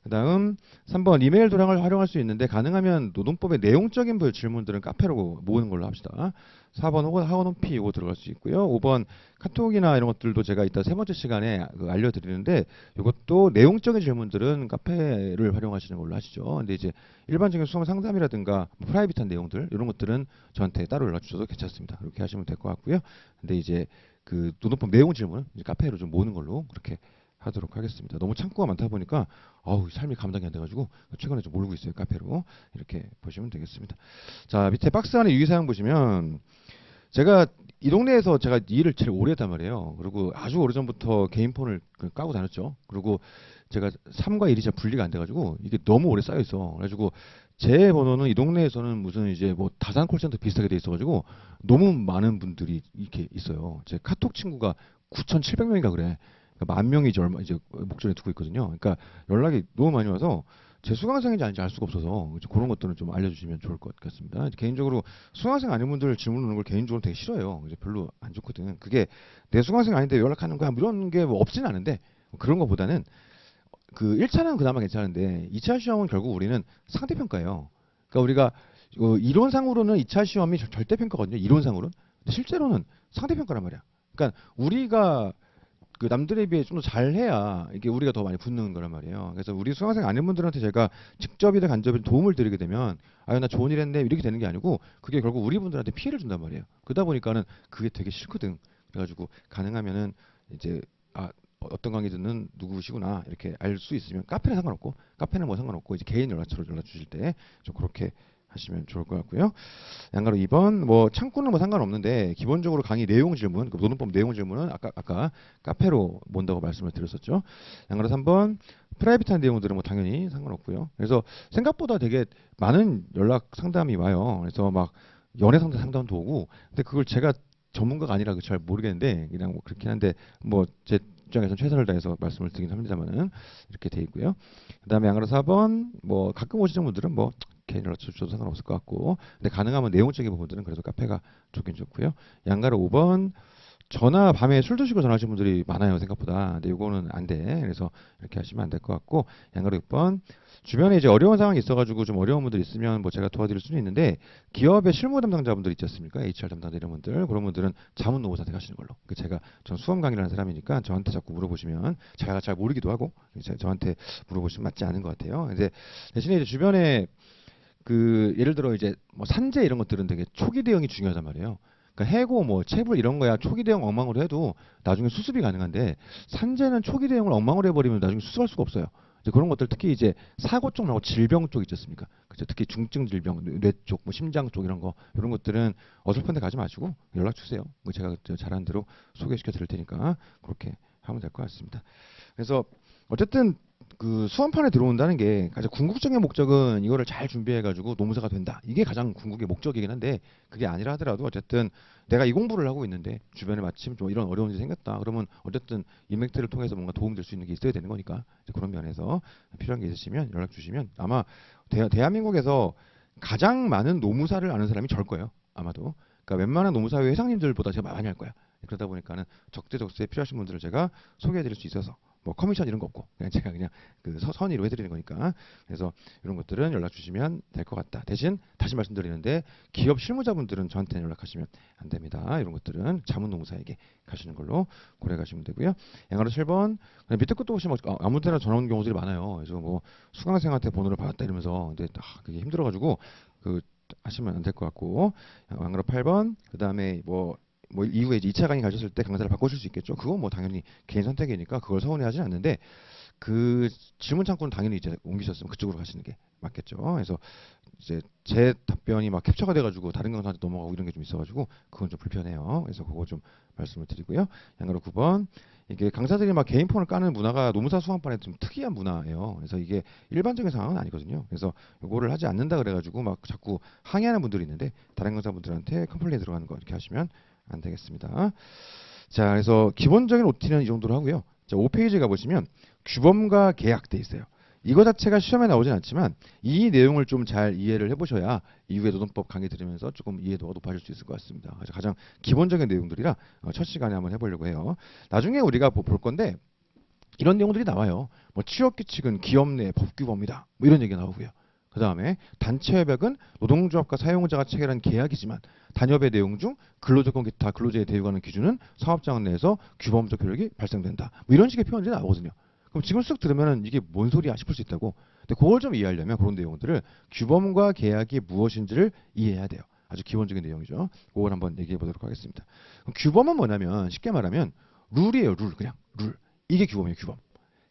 그다음 3번 이메일 도량을 활용할 수 있는데 가능하면 노동법의 내용적인 질문들은 카페로 모으는 걸로 합시다. 4번 학원 홈피 이거 들어갈 수 있고요. 5번 카톡이나 이런 것들도 제가 이따 세 번째 시간에 알려드리는데 이것도 내용적인 질문들은 카페를 활용하시는 걸로 하시죠. 근데 이제 일반적인 수험 상담이라든가 뭐 프라이빗한 내용들 이런 것들은 저한테 따로 연락 주셔도 괜찮습니다. 그렇게 하시면 될 것 같고요. 근데 이제 그 노동법 내용 질문은 이제 카페로 좀 모으는 걸로 그렇게 하도록 하겠습니다. 너무 창구가 많다 보니까 아우 삶이 감당이 안 돼가지고 최근에 좀 몰고 있어요. 카페로 이렇게 보시면 되겠습니다. 자 밑에 박스 안에 유의사항 보시면 제가 이 동네에서 제가 이 일을 제일 오래 했단 말이에요. 그리고 아주 오래전부터 개인 폰을 까고 다녔죠. 그리고 제가 3과 1이 잘 분리가 안 돼가지고 이게 너무 오래 쌓여 있어. 그래가지고 제 번호는 이 동네에서는 무슨 이제 뭐 다산 콜센터 비슷하게 돼 있어가지고 너무 많은 분들이 이렇게 있어요. 제 카톡 친구가 9,700명인가 그래. 그러니까 10,000명이 이제 얼마 이제 목전에 두고 있거든요. 그러니까 연락이 너무 많이 와서 제 수강생인지 아닌지 알 수가 없어서 그런 것들은 좀 알려주시면 좋을 것 같습니다. 개인적으로 수강생 아닌 분들 질문 오는 걸 개인적으로 되게 싫어해요. 이제 별로 안 좋거든. 그게 내 수강생 아닌데 연락하는 거야 뭐 이런 게 뭐 없지는 않은데 그런 것보다는 그 1차는 그나마 괜찮은데 2차 시험은 결국 우리는 상대평가예요. 그러니까 우리가 이론상으로는 2차 시험이 절대평가거든요. 이론상으로는. 근데 실제로는 상대평가란 말이야. 그러니까 우리가 그 남들에 비해 좀 더 잘해야 이게 우리가 더 많이 붙는 거란 말이에요. 그래서 우리 수강생 아닌 분들한테 제가 직접이든 간접이든 도움을 드리게 되면 아유 나 좋은 일 했네 이렇게 되는 게 아니고 그게 결국 우리 분들한테 피해를 준단 말이에요. 그러다 보니까는 그게 되게 싫거든. 그래가지고 가능하면은 이제 어떤 강의 듣는 누구시구나 이렇게 알 수 있으면 카페는 상관없고 카페는 뭐 상관없고 이제 개인 연락처로 연락 주실 때 좀 그렇게 하시면 좋을 것 같고요. 양가로 2번 뭐 창구는 뭐 상관없는데 기본적으로 강의 내용 질문, 그 노동법 내용 질문은 아까 카페로 모은다고 말씀을 드렸었죠. 양가로 3번 프라이빗한 내용들은 뭐 당연히 상관없고요. 그래서 생각보다 되게 많은 연락 상담이 와요. 그래서 막 연애 상담도 오고 근데 그걸 제가 전문가가 아니라 잘 모르겠는데 그냥 뭐 그렇긴 한데 뭐 제 입장에서 최선을 다해서 말씀을 드리긴 합니다만은 이렇게 돼 있고요. 그다음에 양가로 4번 뭐 가끔 오시는 분들은 뭐 개인 연락 주셔도 상관없을 것 같고 근데 가능하면 내용적인 부분들은 그래도 카페가 좋긴 좋고요. 양가로 5번 전화 밤에 술 드시고 전화하시는 분들이 많아요 생각보다. 근데 이거는 안 돼. 그래서 이렇게 하시면 안 될 것 같고 양가로 6번 주변에 이제 어려운 상황이 있어가지고 좀 어려운 분들 있으면 뭐 제가 도와드릴 수는 있는데 기업의 실무 담당자분들 있지 않습니까? HR 담당자 이런 분들 그런 분들은 자문노무 선택하시는 걸로. 전 수험 강의를 하는 사람이니까 저한테 자꾸 물어보시면 제가 잘 모르기도 하고 저한테 물어보시면 맞지 않은 것 같아요. 이제 대신에 이제 주변에 그 예를 들어 이제 뭐 산재 이런 것들은 되게 초기 대응이 중요하단 말이에요. 그러니까 해고, 뭐 체불 이런 거야 초기 대응 엉망으로 해도 나중에 수습이 가능한데 산재는 초기 대응을 엉망으로 해버리면 나중에 수습할 수가 없어요. 이제 그런 것들 특히 이제 사고 쪽 말고 질병 쪽 있지 않습니까? 그죠? 특히 중증 질병, 뇌 쪽, 뭐 심장 쪽 이런 거 이런 것들은 어설픈 데 가지 마시고 연락 주세요. 뭐 제가 잘하는 대로 소개시켜 드릴 테니까 그렇게 하면 될 것 같습니다. 그래서 어쨌든 그 수험판에 들어온다는 게 가장 궁극적인 목적은 이거를 잘 준비해가지고 노무사가 된다. 이게 가장 궁극의 목적이긴 한데 그게 아니라 하더라도 어쨌든 내가 이 공부를 하고 있는데 주변에 마침 좀 이런 어려운 일이 생겼다. 그러면 어쨌든 인맥들을 통해서 뭔가 도움될 수 있는 게 있어야 되는 거니까 이제 그런 면에서 필요한 게 있으시면 연락 주시면 아마 대한민국에서 가장 많은 노무사를 아는 사람이 절 거예요. 아마도. 그러니까 웬만한 노무사회 회장님들보다 제가 많이 할 거야. 그러다 보니까는 적재적소에 필요하신 분들을 제가 소개해드릴 수 있어서 뭐 커미션 이런 거 없고 그냥 제가 그냥 그 선의로 해드리는 거니까 그래서 이런 것들은 연락 주시면 될 것 같다. 대신 다시 말씀드리는데 기업 실무자분들은 저한테 연락하시면 안 됩니다. 이런 것들은 자문노무사에게 가시는 걸로 고려 가시면 되고요. 양아로 7번 밑에 것도 보시면 아무 때나 전화 오는 경우들이 많아요. 그래서 뭐 수강생한테 번호를 받았다 이러면서 근데 그게 힘들어가지고 그 하시면 안 될 것 같고 양아로 8번 그 다음에 뭐 이후에 이제 2차 강의 가셨을 때 강사를 바꾸실 수 있겠죠. 그건 뭐 당연히 개인 선택이니까 그걸 서운해하진 않는데 그 질문 창구는 당연히 이제 옮기셨으면 그쪽으로 가시는 게 맞겠죠. 그래서 이제 제 답변이 막 캡처가 돼가지고 다른 강사한테 넘어가고 이런 게 좀 있어가지고 그건 좀 불편해요. 그래서 그거 좀 말씀을 드리고요. 양가로 9번 이게 강사들이 막 개인 폰을 까는 문화가 노무사 수강반에 좀 특이한 문화예요. 그래서 이게 일반적인 상황은 아니거든요. 그래서 요거를 하지 않는다 그래가지고 막 자꾸 항의하는 분들이 있는데 다른 강사분들한테 컴플레인 들어가는 거 이렇게 하시면 안 되겠습니다. 자, 그래서 기본적인 OT는 이 정도로 하고요. 자, 5페이지 가보시면 규범과 계약 돼 있어요. 이거 자체가 시험에 나오진 않지만 이 내용을 좀 잘 이해를 해보셔야 이후에 노동법 강의 들으면서 조금 이해도가 높아질 수 있을 것 같습니다. 그래서 가장 기본적인 내용들이라 첫 시간에 한번 해보려고 해요. 나중에 우리가 볼 건데 이런 내용들이 나와요. 뭐 취업규칙은 기업 내 법규범이다. 뭐 이런 얘기가 나오고요. 그 다음에 단체협약은 노동조합과 사용자가 체결한 계약이지만 단협의 내용 중 근로조건 기타 근로자에 대우하는 기준은 사업장 내에서 규범적 효력이 발생된다. 뭐 이런 식의 표현들이 나오거든요. 그럼 지금 쓱 들으면 이게 뭔 소리야 싶을 수 있다고. 근데 그걸 좀 이해하려면 그런 내용들을 규범과 계약이 무엇인지를 이해해야 돼요. 아주 기본적인 내용이죠. 그걸 한번 얘기해 보도록 하겠습니다. 그럼 규범은 뭐냐면 쉽게 말하면 룰이에요. 룰. 그냥 룰. 이게 규범이에요. 규범.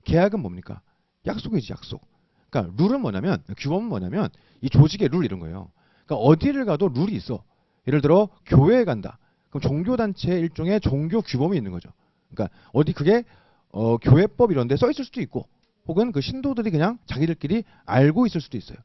계약은 뭡니까? 약속이지 약속. 그러니까 룰은 뭐냐면 규범은 뭐냐면 이 조직의 룰 이런 거예요. 그러니까 어디를 가도 룰이 있어. 예를 들어 교회에 간다. 그럼 종교단체의 일종의 종교 규범이 있는 거죠. 그러니까 어디 그게 교회법 이런 데 써 있을 수도 있고 혹은 그 신도들이 그냥 자기들끼리 알고 있을 수도 있어요.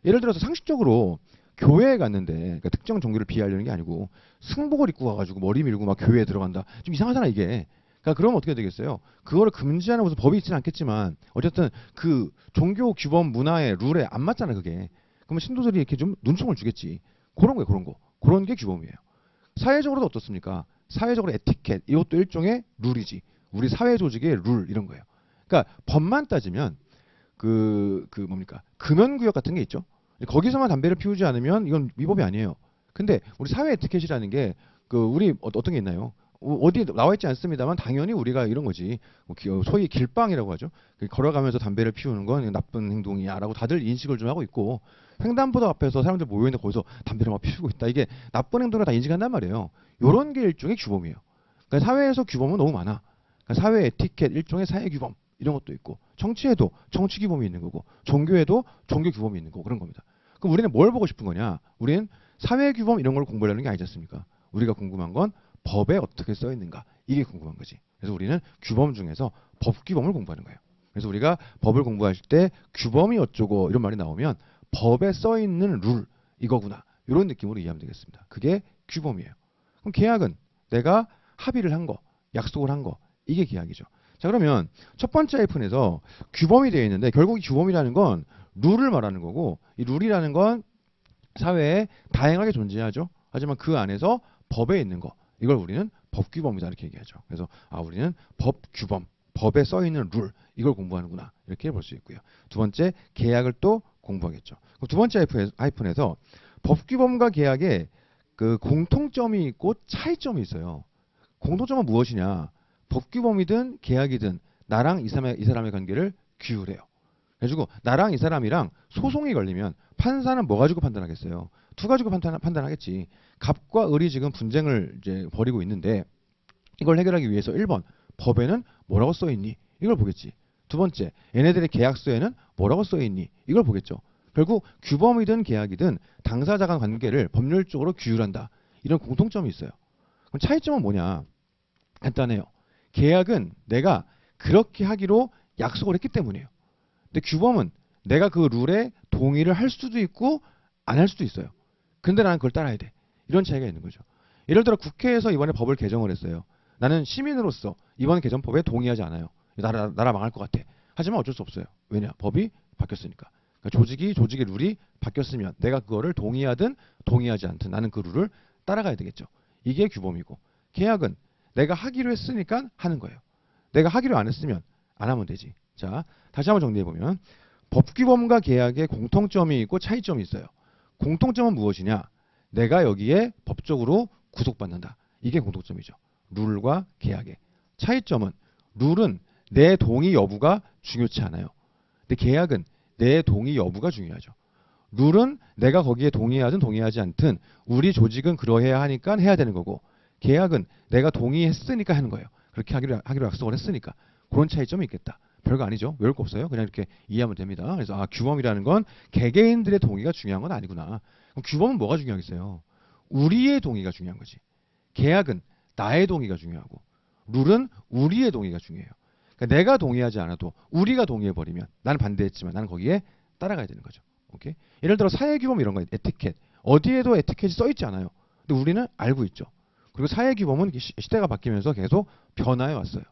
예를 들어서 상식적으로 교회에 갔는데 그러니까 특정 종교를 비하하려는 게 아니고 승복을 입고 가가지고 머리 밀고 막 교회에 들어간다. 좀 이상하잖아 이게. 그러니까 그러면 어떻게 되겠어요? 그거를 금지하는 무슨 법이 있지는 않겠지만 어쨌든 그 종교 규범 문화의 룰에 안 맞잖아 그게. 그러면 신도들이 이렇게 좀 눈총을 주겠지. 그런 거예요 그런 거. 그런 게 규범이에요. 사회적으로도 어떻습니까? 사회적으로 에티켓 이것도 일종의 룰이지. 우리 사회 조직의 룰 이런 거예요. 그러니까 법만 따지면 뭡니까? 금연구역 같은 게 있죠. 거기서만 담배를 피우지 않으면 이건 위법이 아니에요. 근데 우리 사회 에티켓이라는 게 우리 어떤 게 있나요? 어디에 나와 있지 않습니다만 당연히 우리가 이런 거지. 소위 길빵이라고 하죠. 걸어가면서 담배를 피우는 건 나쁜 행동이야라고 다들 인식을 좀 하고 있고 횡단보도 앞에서 사람들 모여있는데 거기서 담배를 막 피우고 있다. 이게 나쁜 행동을 다 인식한단 말이에요. 이런 게 일종의 규범이에요. 그러니까 사회에서 규범은 너무 많아. 그러니까 사회 에티켓 일종의 사회 규범 이런 것도 있고 정치에도 정치 규범이 있는 거고 종교에도 종교 규범이 있는 거고 그런 겁니다. 그럼 우리는 뭘 보고 싶은 거냐? 우리는 사회 규범 이런 걸 공부하려는 게 아니지 않습니까? 우리가 궁금한 건 법에 어떻게 써 있는가 이게 궁금한 거지. 그래서 우리는 규범 중에서 법 규범을 공부하는 거예요. 그래서 우리가 법을 공부하실 때 규범이 어쩌고 이런 말이 나오면 법에 써 있는 룰 이거구나 이런 느낌으로 이해하면 되겠습니다. 그게 규범이에요. 그럼 계약은 내가 합의를 한 거, 약속을 한 거 이게 계약이죠. 자 그러면 첫 번째 하이픈에서 규범이 되어 있는데 결국 이 규범이라는 건 룰을 말하는 거고 이 룰이라는 건 사회에 다양하게 존재하죠. 하지만 그 안에서 법에 있는 거 이걸 우리는 법규범이다 이렇게 얘기하죠. 그래서 우리는 법규범, 법에 써 있는 룰 이걸 공부하는구나 이렇게 볼 수 있고요. 두 번째 계약을 또 공부하겠죠. 두 번째 하이픈에서 법규범과 계약에 그 공통점이 있고 차이점이 있어요. 공통점은 무엇이냐? 법규범이든 계약이든 나랑 이 사람의 관계를 규율해요. 그래가지고 나랑 이 사람이랑 소송이 걸리면 판사는 뭐 가지고 판단하겠어요? 두 가지로 판단하겠지. 갑과 을이 지금 분쟁을 이제 벌이고 있는데 이걸 해결하기 위해서 1번 법에는 뭐라고 써 있니? 이걸 보겠지. 두 번째, 얘네들의 계약서에는 뭐라고 써 있니? 이걸 보겠죠. 결국 규범이든 계약이든 당사자 간 관계를 법률적으로 규율한다. 이런 공통점이 있어요. 그럼 차이점은 뭐냐? 간단해요. 계약은 내가 그렇게 하기로 약속을 했기 때문이에요. 근데 규범은 내가 그 룰에 동의를 할 수도 있고 안 할 수도 있어요. 근데 나는 그걸 따라야 돼. 이런 차이가 있는 거죠. 예를 들어 국회에서 이번에 법을 개정을 했어요. 나는 시민으로서 이번 개정법에 동의하지 않아요. 나라 망할 것 같아. 하지만 어쩔 수 없어요. 왜냐? 법이 바뀌었으니까. 그러니까 조직의 룰이 바뀌었으면 내가 그거를 동의하든 동의하지 않든 나는 그 룰을 따라가야 되겠죠. 이게 규범이고, 계약은 내가 하기로 했으니까 하는 거예요. 내가 하기로 안 했으면 안 하면 되지. 자, 다시 한번 정리해보면 법규범과 계약에 공통점이 있고 차이점이 있어요. 공통점은 무엇이냐? 내가 여기에 법적으로 구속받는다. 이게 공통점이죠. 룰과 계약의. 차이점은 룰은 내 동의 여부가 중요치 않아요. 근데 계약은 내 동의 여부가 중요하죠. 룰은 내가 거기에 동의하든 동의하지 않든 우리 조직은 그러해야 하니까 해야 되는 거고, 계약은 내가 동의했으니까 하는 거예요. 그렇게 하기로 약속을 했으니까. 그런 차이점이 있겠다. 별거 아니죠. 외울 거 없어요. 그냥 이렇게 이해하면 됩니다. 그래서 규범이라는 건 개개인들의 동의가 중요한 건 아니구나. 그럼 규범은 뭐가 중요하겠어요? 우리의 동의가 중요한 거지. 계약은 나의 동의가 중요하고, 룰은 우리의 동의가 중요해요. 그러니까 내가 동의하지 않아도 우리가 동의해버리면, 나는 반대했지만 나는 거기에 따라가야 되는 거죠. 오케이? 예를 들어 사회규범 이런 거, 에티켓. 어디에도 에티켓이 써있지 않아요. 근데 우리는 알고 있죠. 그리고 사회규범은 시대가 바뀌면서 계속 변화해 왔어요.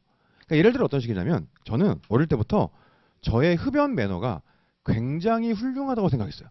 그러니까 예를 들어 어떤 식이냐면, 저는 어릴 때부터 저의 흡연 매너가 굉장히 훌륭하다고 생각했어요.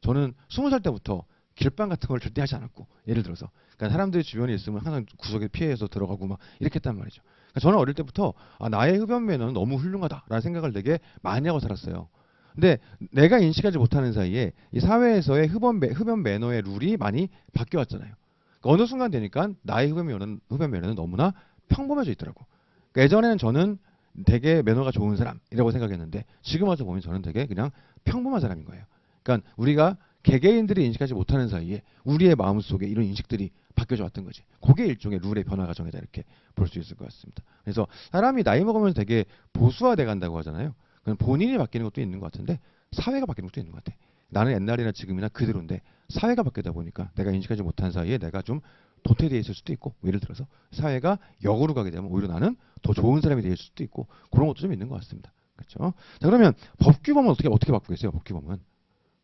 저는 20살 때부터 길빵 같은 걸 절대 하지 않았고, 예를 들어서 그러니까 사람들이 주변에 있으면 항상 구석에 피해서 들어가고 막 이렇게 했단 말이죠. 그러니까 저는 어릴 때부터 나의 흡연 매너는 너무 훌륭하다라는 생각을 되게 많이 하고 살았어요. 근데 내가 인식하지 못하는 사이에 이 사회에서의 흡연 매너의 룰이 많이 바뀌어왔잖아요. 그러니까 어느 순간 되니까 나의 흡연 매너는 너무나 평범해져 있더라고. 그러니까 예전에는 저는 되게 매너가 좋은 사람이라고 생각했는데 지금 와서 보면 저는 되게 그냥 평범한 사람인 거예요. 그러니까 우리가 개개인들이 인식하지 못하는 사이에 우리의 마음속에 이런 인식들이 바뀌어져 왔던 거지. 그게 일종의 룰의 변화 과정이다, 이렇게 볼 수 있을 것 같습니다. 그래서 사람이 나이 먹으면서 되게 보수화돼 간다고 하잖아요. 그건 본인이 바뀌는 것도 있는 것 같은데 사회가 바뀌는 것도 있는 것 같아. 나는 옛날이나 지금이나 그대로인데 사회가 바뀌다 보니까 내가 인식하지 못한 사이에 내가 좀 도태되어 있을 수도 있고, 예를 들어서 사회가 역으로 가게 되면 오히려 나는 더 좋은 사람이 될 수도 있고, 그런 것도 좀 있는 것 같습니다. 그렇죠? 자, 그러면 법규범은 어떻게 바꾸겠어요? 법규범은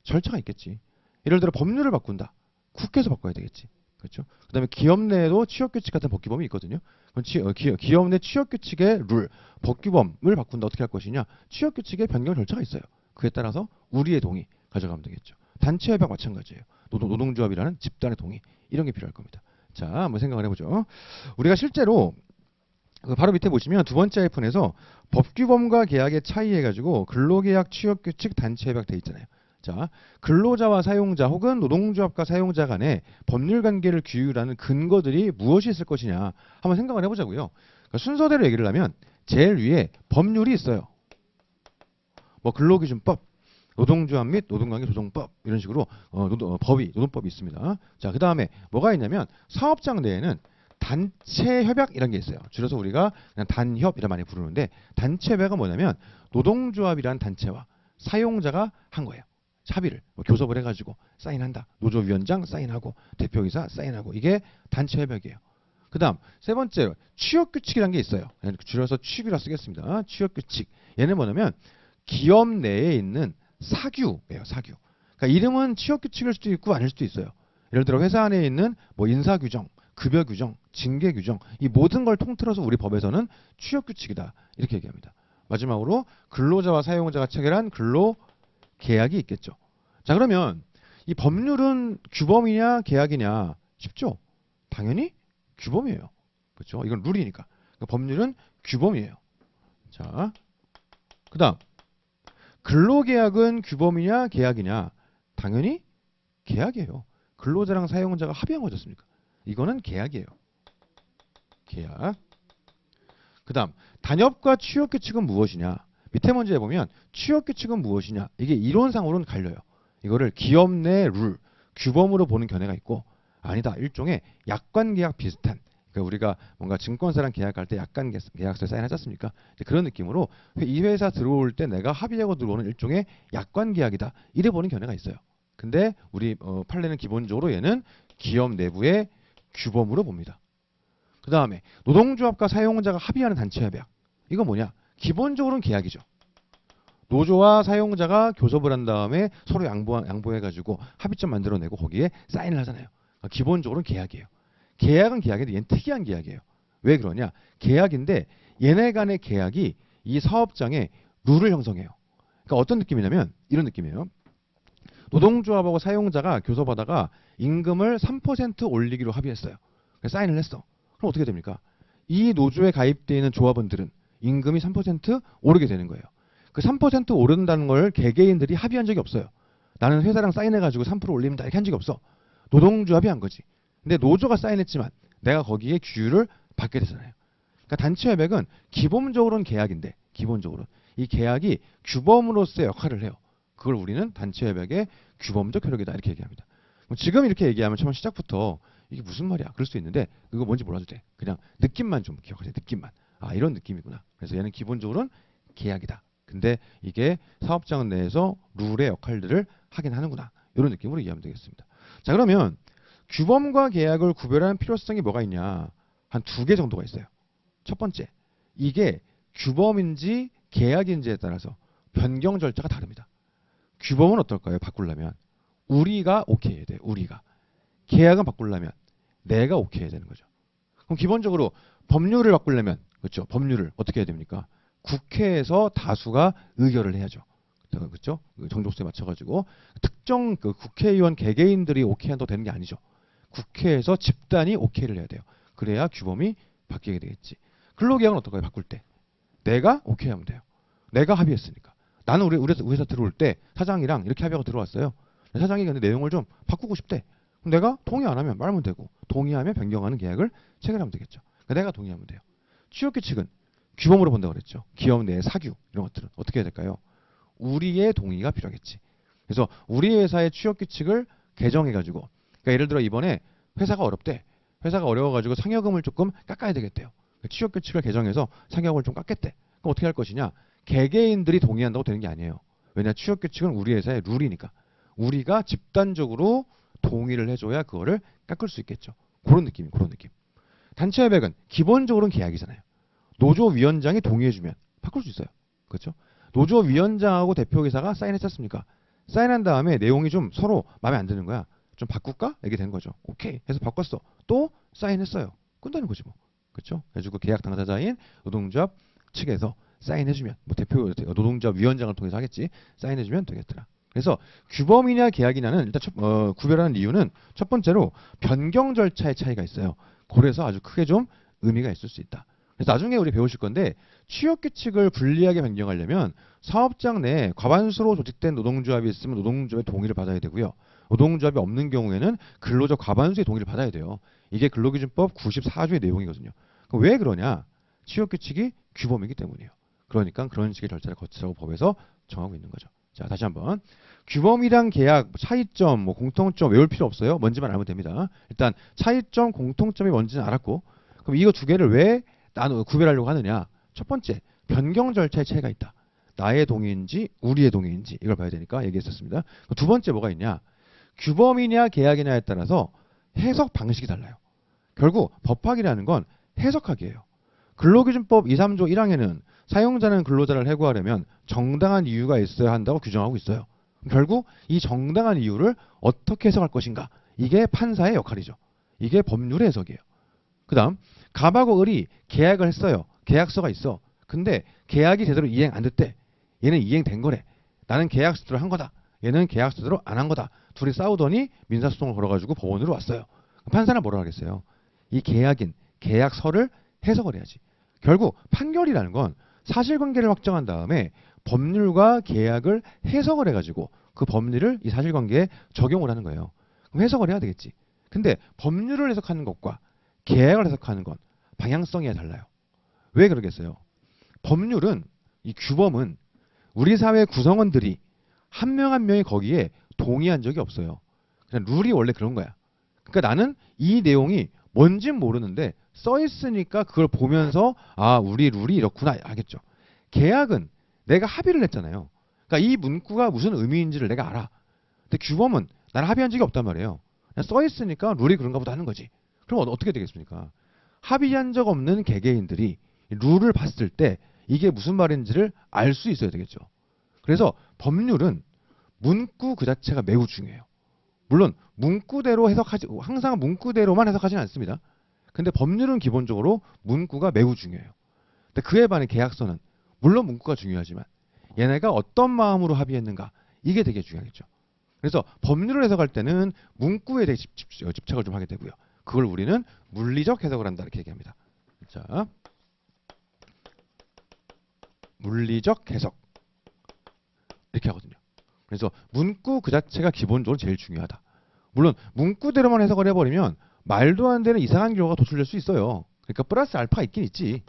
절차가 있겠지. 예를 들어 법률을 바꾼다. 국회에서 바꿔야 되겠지. 그렇죠? 그다음에 기업 내에도 취업규칙 같은 법규범이 있거든요. 그럼 기업 내 취업규칙의 룰, 법규범을 바꾼다. 어떻게 할 것이냐? 취업규칙의 변경 절차가 있어요. 그에 따라서 우리의 동의 가져가면 되겠죠. 단체협약 마찬가지예요. 노동조합이라는 집단의 동의, 이런 게 필요할 겁니다. 자, 한번 생각을 해보죠. 우리가 실제로 바로 밑에 보시면 두 번째 하이픈에서 법규범과 계약의 차이 해가지고 근로계약, 취업규칙, 단체협약 돼 있잖아요. 자, 근로자와 사용자 혹은 노동조합과 사용자 간의 법률 관계를 규율하는 근거들이 무엇이 있을 것이냐 한번 생각을 해보자고요. 그러니까 순서대로 얘기를 하면 제일 위에 법률이 있어요. 뭐 근로기준법, 노동조합 및 노동관계 조정법, 이런 식으로 노동법이 있습니다. 자, 그 다음에 뭐가 있냐면 사업장 내에는 단체협약 이런 게 있어요. 줄여서 우리가 그냥 단협 이라 많이 부르는데, 단체협약은 뭐냐면 노동조합이라는 단체와 사용자가 한 거예요. 합의를 교섭을 해가지고 사인한다. 노조위원장 사인하고 대표이사 사인하고, 이게 단체협약이에요. 그 다음 세 번째 취업규칙이라는 게 있어요. 줄여서 취규라 쓰겠습니다. 취업규칙. 얘는 뭐냐면 기업 내에 있는 사규예요. 사규. 그러니까 이름은 취업규칙일 수도 있고 아닐 수도 있어요. 예를 들어 회사 안에 있는 뭐 인사규정, 급여규정, 징계규정, 이 모든 걸 통틀어서 우리 법에서는 취업규칙이다, 이렇게 얘기합니다. 마지막으로 근로자와 사용자가 체결한 근로계약이 있겠죠. 자, 그러면 이 법률은 규범이냐 계약이냐 쉽죠? 당연히 규범이에요. 그렇죠? 이건 룰이니까. 그러니까 법률은 규범이에요. 자, 그 다음 근로계약은 규범이냐 계약이냐? 당연히 계약이에요. 근로자랑 사용자가 합의한 거지 않습니까? 이거는 계약이에요. 계약. 그 다음 단협과 취업규칙은 무엇이냐? 밑에 문제에 보면 취업규칙은 무엇이냐? 이게 이론상으로는 갈려요. 이거를 기업 내 룰, 규범으로 보는 견해가 있고, 아니다, 일종의 약관 계약 비슷한, 그러니까 우리가 뭔가 증권사랑 계약할 때 약관 계약서에 사인하지 않습니까? 그런 느낌으로 이 회사 들어올 때 내가 합의하고 들어오는 일종의 약관 계약이다, 이래 보는 견해가 있어요. 근데 우리 판례는 기본적으로 얘는 기업 내부의 규범으로 봅니다. 그 다음에 노동조합과 사용자가 합의하는 단체협약, 이거 뭐냐? 기본적으로는 계약이죠. 노조와 사용자가 교섭을 한 다음에 서로 양보해가지고 합의점 만들어내고 거기에 사인을 하잖아요. 그러니까 기본적으로는 계약이에요. 계약은 계약인데 얘는 특이한 계약이에요. 왜 그러냐? 계약인데 얘네 간의 계약이 이 사업장에 룰을 형성해요. 그러니까 어떤 느낌이냐면 이런 느낌이에요. 노동조합하고 사용자가 교섭하다가 임금을 3% 올리기로 합의했어요. 그래서 사인을 했어. 그럼 어떻게 됩니까? 이 노조에 가입되어 있는 조합원들은 임금이 3% 오르게 되는 거예요. 그 3% 오른다는 걸 개개인들이 합의한 적이 없어요. 나는 회사랑 사인해가지고 3% 올립니다, 이렇게 한 적이 없어. 노동조합이 한 거지. 근데 노조가 사인했지만 내가 거기에 규율을 받게 되잖아요. 그러니까 단체협약은 기본적으로는 계약인데, 기본적으로 이 계약이 규범으로서의 역할을 해요. 그걸 우리는 단체협약의 규범적 효력이다, 이렇게 얘기합니다. 지금 이렇게 얘기하면 처음 시작부터 이게 무슨 말이야 그럴 수 있는데, 그거 뭔지 몰라도 돼. 그냥 느낌만 좀 기억하세요. 느낌만. 아, 이런 느낌이구나. 그래서 얘는 기본적으로는 계약이다. 근데 이게 사업장 내에서 룰의 역할들을 하긴 하는구나, 이런 느낌으로 이해하면 되겠습니다. 자, 그러면 규범과 계약을 구별하는 필요성이 뭐가 있냐? 한 2개 정도가 있어요. 첫 번째, 이게 규범인지 계약인지에 따라서 변경 절차가 다릅니다. 규범은 어떨까요? 바꾸려면 우리가 오케이 해야 돼요. 우리가. 계약은 바꾸려면 내가 오케이 해야 되는 거죠. 그럼 기본적으로 법률을 바꾸려면, 그렇죠? 법률을 어떻게 해야 됩니까? 국회에서 다수가 의결을 해야죠. 그렇죠? 정족수에 맞춰가지고 특정 그 국회의원 개개인들이 오케이 한다고 되는 게 아니죠. 국회에서 집단이 오케이를 해야 돼요. 그래야 규범이 바뀌게 되겠지. 근로계약은 어떨까요? 바꿀 때 내가 오케이 하면 돼요. 내가 합의했으니까. 나는 우리 회사 들어올 때 사장이랑 이렇게 합의하고 들어왔어요. 사장이 근데 내용을 좀 바꾸고 싶대. 그럼 내가 동의 안 하면 말면 되고, 동의하면 변경하는 계약을 체결하면 되겠죠. 그러니까 내가 동의하면 돼요. 취업규칙은 규범으로 본다고 그랬죠. 기업 내의 사규, 이런 것들은 어떻게 해야 될까요? 우리의 동의가 필요하겠지. 그래서 우리 회사의 취업규칙을 개정해가지고, 그러니까 예를 들어 이번에 회사가 어렵대. 회사가 어려워가지고 상여금을 조금 깎아야 되겠대요. 취업규칙을 개정해서 상여금을 좀 깎겠대. 그럼 어떻게 할 것이냐? 개개인들이 동의한다고 되는 게 아니에요. 왜냐? 취업규칙은 우리 회사의 룰이니까. 우리가 집단적으로 동의를 해줘야 그거를 깎을 수 있겠죠. 그런 느낌, 그런 느낌. 단체협약은 기본적으로는 계약이잖아요. 노조위원장이 동의해주면 바꿀 수 있어요. 그렇죠? 노조위원장하고 대표이사가 사인했었습니까? 사인한 다음에 내용이 좀 서로 마음에 안 드는 거야. 좀 바꿀까? 이게 된 거죠. 오케이 해서 바꿨어. 또 사인했어요. 끝나는 거지 뭐. 그렇죠? 그래가지고 계약 당사자인 노동조합 측에서 사인해주면, 뭐 대표 노동조합 위원장을 통해서 하겠지. 사인해주면 되겠더라. 그래서 규범이냐 계약이냐는 일단 구별하는 이유는 첫 번째로 변경 절차의 차이가 있어요. 그래서 아주 크게 좀 의미가 있을 수 있다. 그래서 나중에 우리 배우실 건데, 취업규칙을 불리하게 변경하려면 사업장 내에 과반수로 조직된 노동조합이 있으면 노동조합의 동의를 받아야 되고요. 노동조합이 없는 경우에는 근로적 과반수의 동의를 받아야 돼요. 이게 근로기준법 94조의 내용이거든요. 그럼 왜 그러냐? 취업규칙이 규범이기 때문이에요. 그러니까 그런 식의 절차를 거치라고 법에서 정하고 있는 거죠. 자, 다시 한번. 규범이랑 계약, 차이점, 뭐 공통점 외울 필요 없어요. 뭔지만 알면 됩니다. 일단 차이점, 공통점이 뭔지는 알았고, 그럼 이거 2개를 왜 구별하려고 하느냐? 첫 번째, 변경 절차의 차이가 있다. 나의 동의인지 우리의 동의인지 이걸 봐야 되니까 얘기했었습니다. 두 번째 뭐가 있냐? 규범이냐 계약이냐에 따라서 해석 방식이 달라요. 결국 법학이라는 건 해석하기예요. 근로기준법 2, 3조 1항에는 사용자는 근로자를 해고하려면 정당한 이유가 있어야 한다고 규정하고 있어요. 결국 이 정당한 이유를 어떻게 해석할 것인가? 이게 판사의 역할이죠. 이게 법률의 해석이에요. 그 다음, 갑하고 을이 계약을 했어요. 계약서가 있어. 근데 계약이 제대로 이행 안 됐대. 얘는 이행된 거래. 나는 계약서대로 한 거다. 얘는 계약서대로 안 한 거다. 둘이 싸우더니 민사소송을 걸어가지고 법원으로 왔어요. 판사는 뭐라 하겠어요? 이 계약인, 계약서를 해석을 해야지. 결국 판결이라는 건 사실관계를 확정한 다음에 법률과 계약을 해석을 해가지고 그 법리를 이 사실관계에 적용을 하는 거예요. 그럼 해석을 해야 되겠지. 근데 법률을 해석하는 것과 계약을 해석하는 건 방향성이 달라요. 왜 그러겠어요? 법률은, 이 규범은 우리 사회 구성원들이 한 명 한 명이 거기에 동의한 적이 없어요. 그냥 룰이 원래 그런 거야. 그러니까 나는 이 내용이 뭔진 모르는데 써 있으니까 그걸 보면서 아, 우리 룰이 이렇구나 알겠죠. 계약은 내가 합의를 했잖아요. 그러니까 이 문구가 무슨 의미인지를 내가 알아. 근데 규범은 나는 합의한 적이 없단 말이에요. 그냥 써 있으니까 룰이 그런가 보다 하는 거지. 그럼 어떻게 되겠습니까? 합의한 적 없는 개개인들이 룰을 봤을 때 이게 무슨 말인지를 알 수 있어야 되겠죠. 그래서 법률은 문구 그 자체가 매우 중요해요. 물론 문구대로 해석하지 항상 문구대로만 해석하지는 않습니다. 근데 법률은 기본적으로 문구가 매우 중요해요. 근데 그에 반해 계약서는 물론 문구가 중요하지만 얘네가 어떤 마음으로 합의했는가 이게 되게 중요하겠죠. 그래서 법률을 해석할 때는 문구에 대해 집착을 좀 하게 되고요. 그걸 우리는 물리적 해석을 한다 이렇게 얘기합니다. 자, 물리적 해석 이렇게 하거든요. 그래서 문구 그 자체가 기본적으로 제일 중요하다. 물론 문구대로만 해석을 해버리면 말도 안 되는 이상한 결과가 도출될 수 있어요. 그러니까 플러스 알파가 있긴 있지.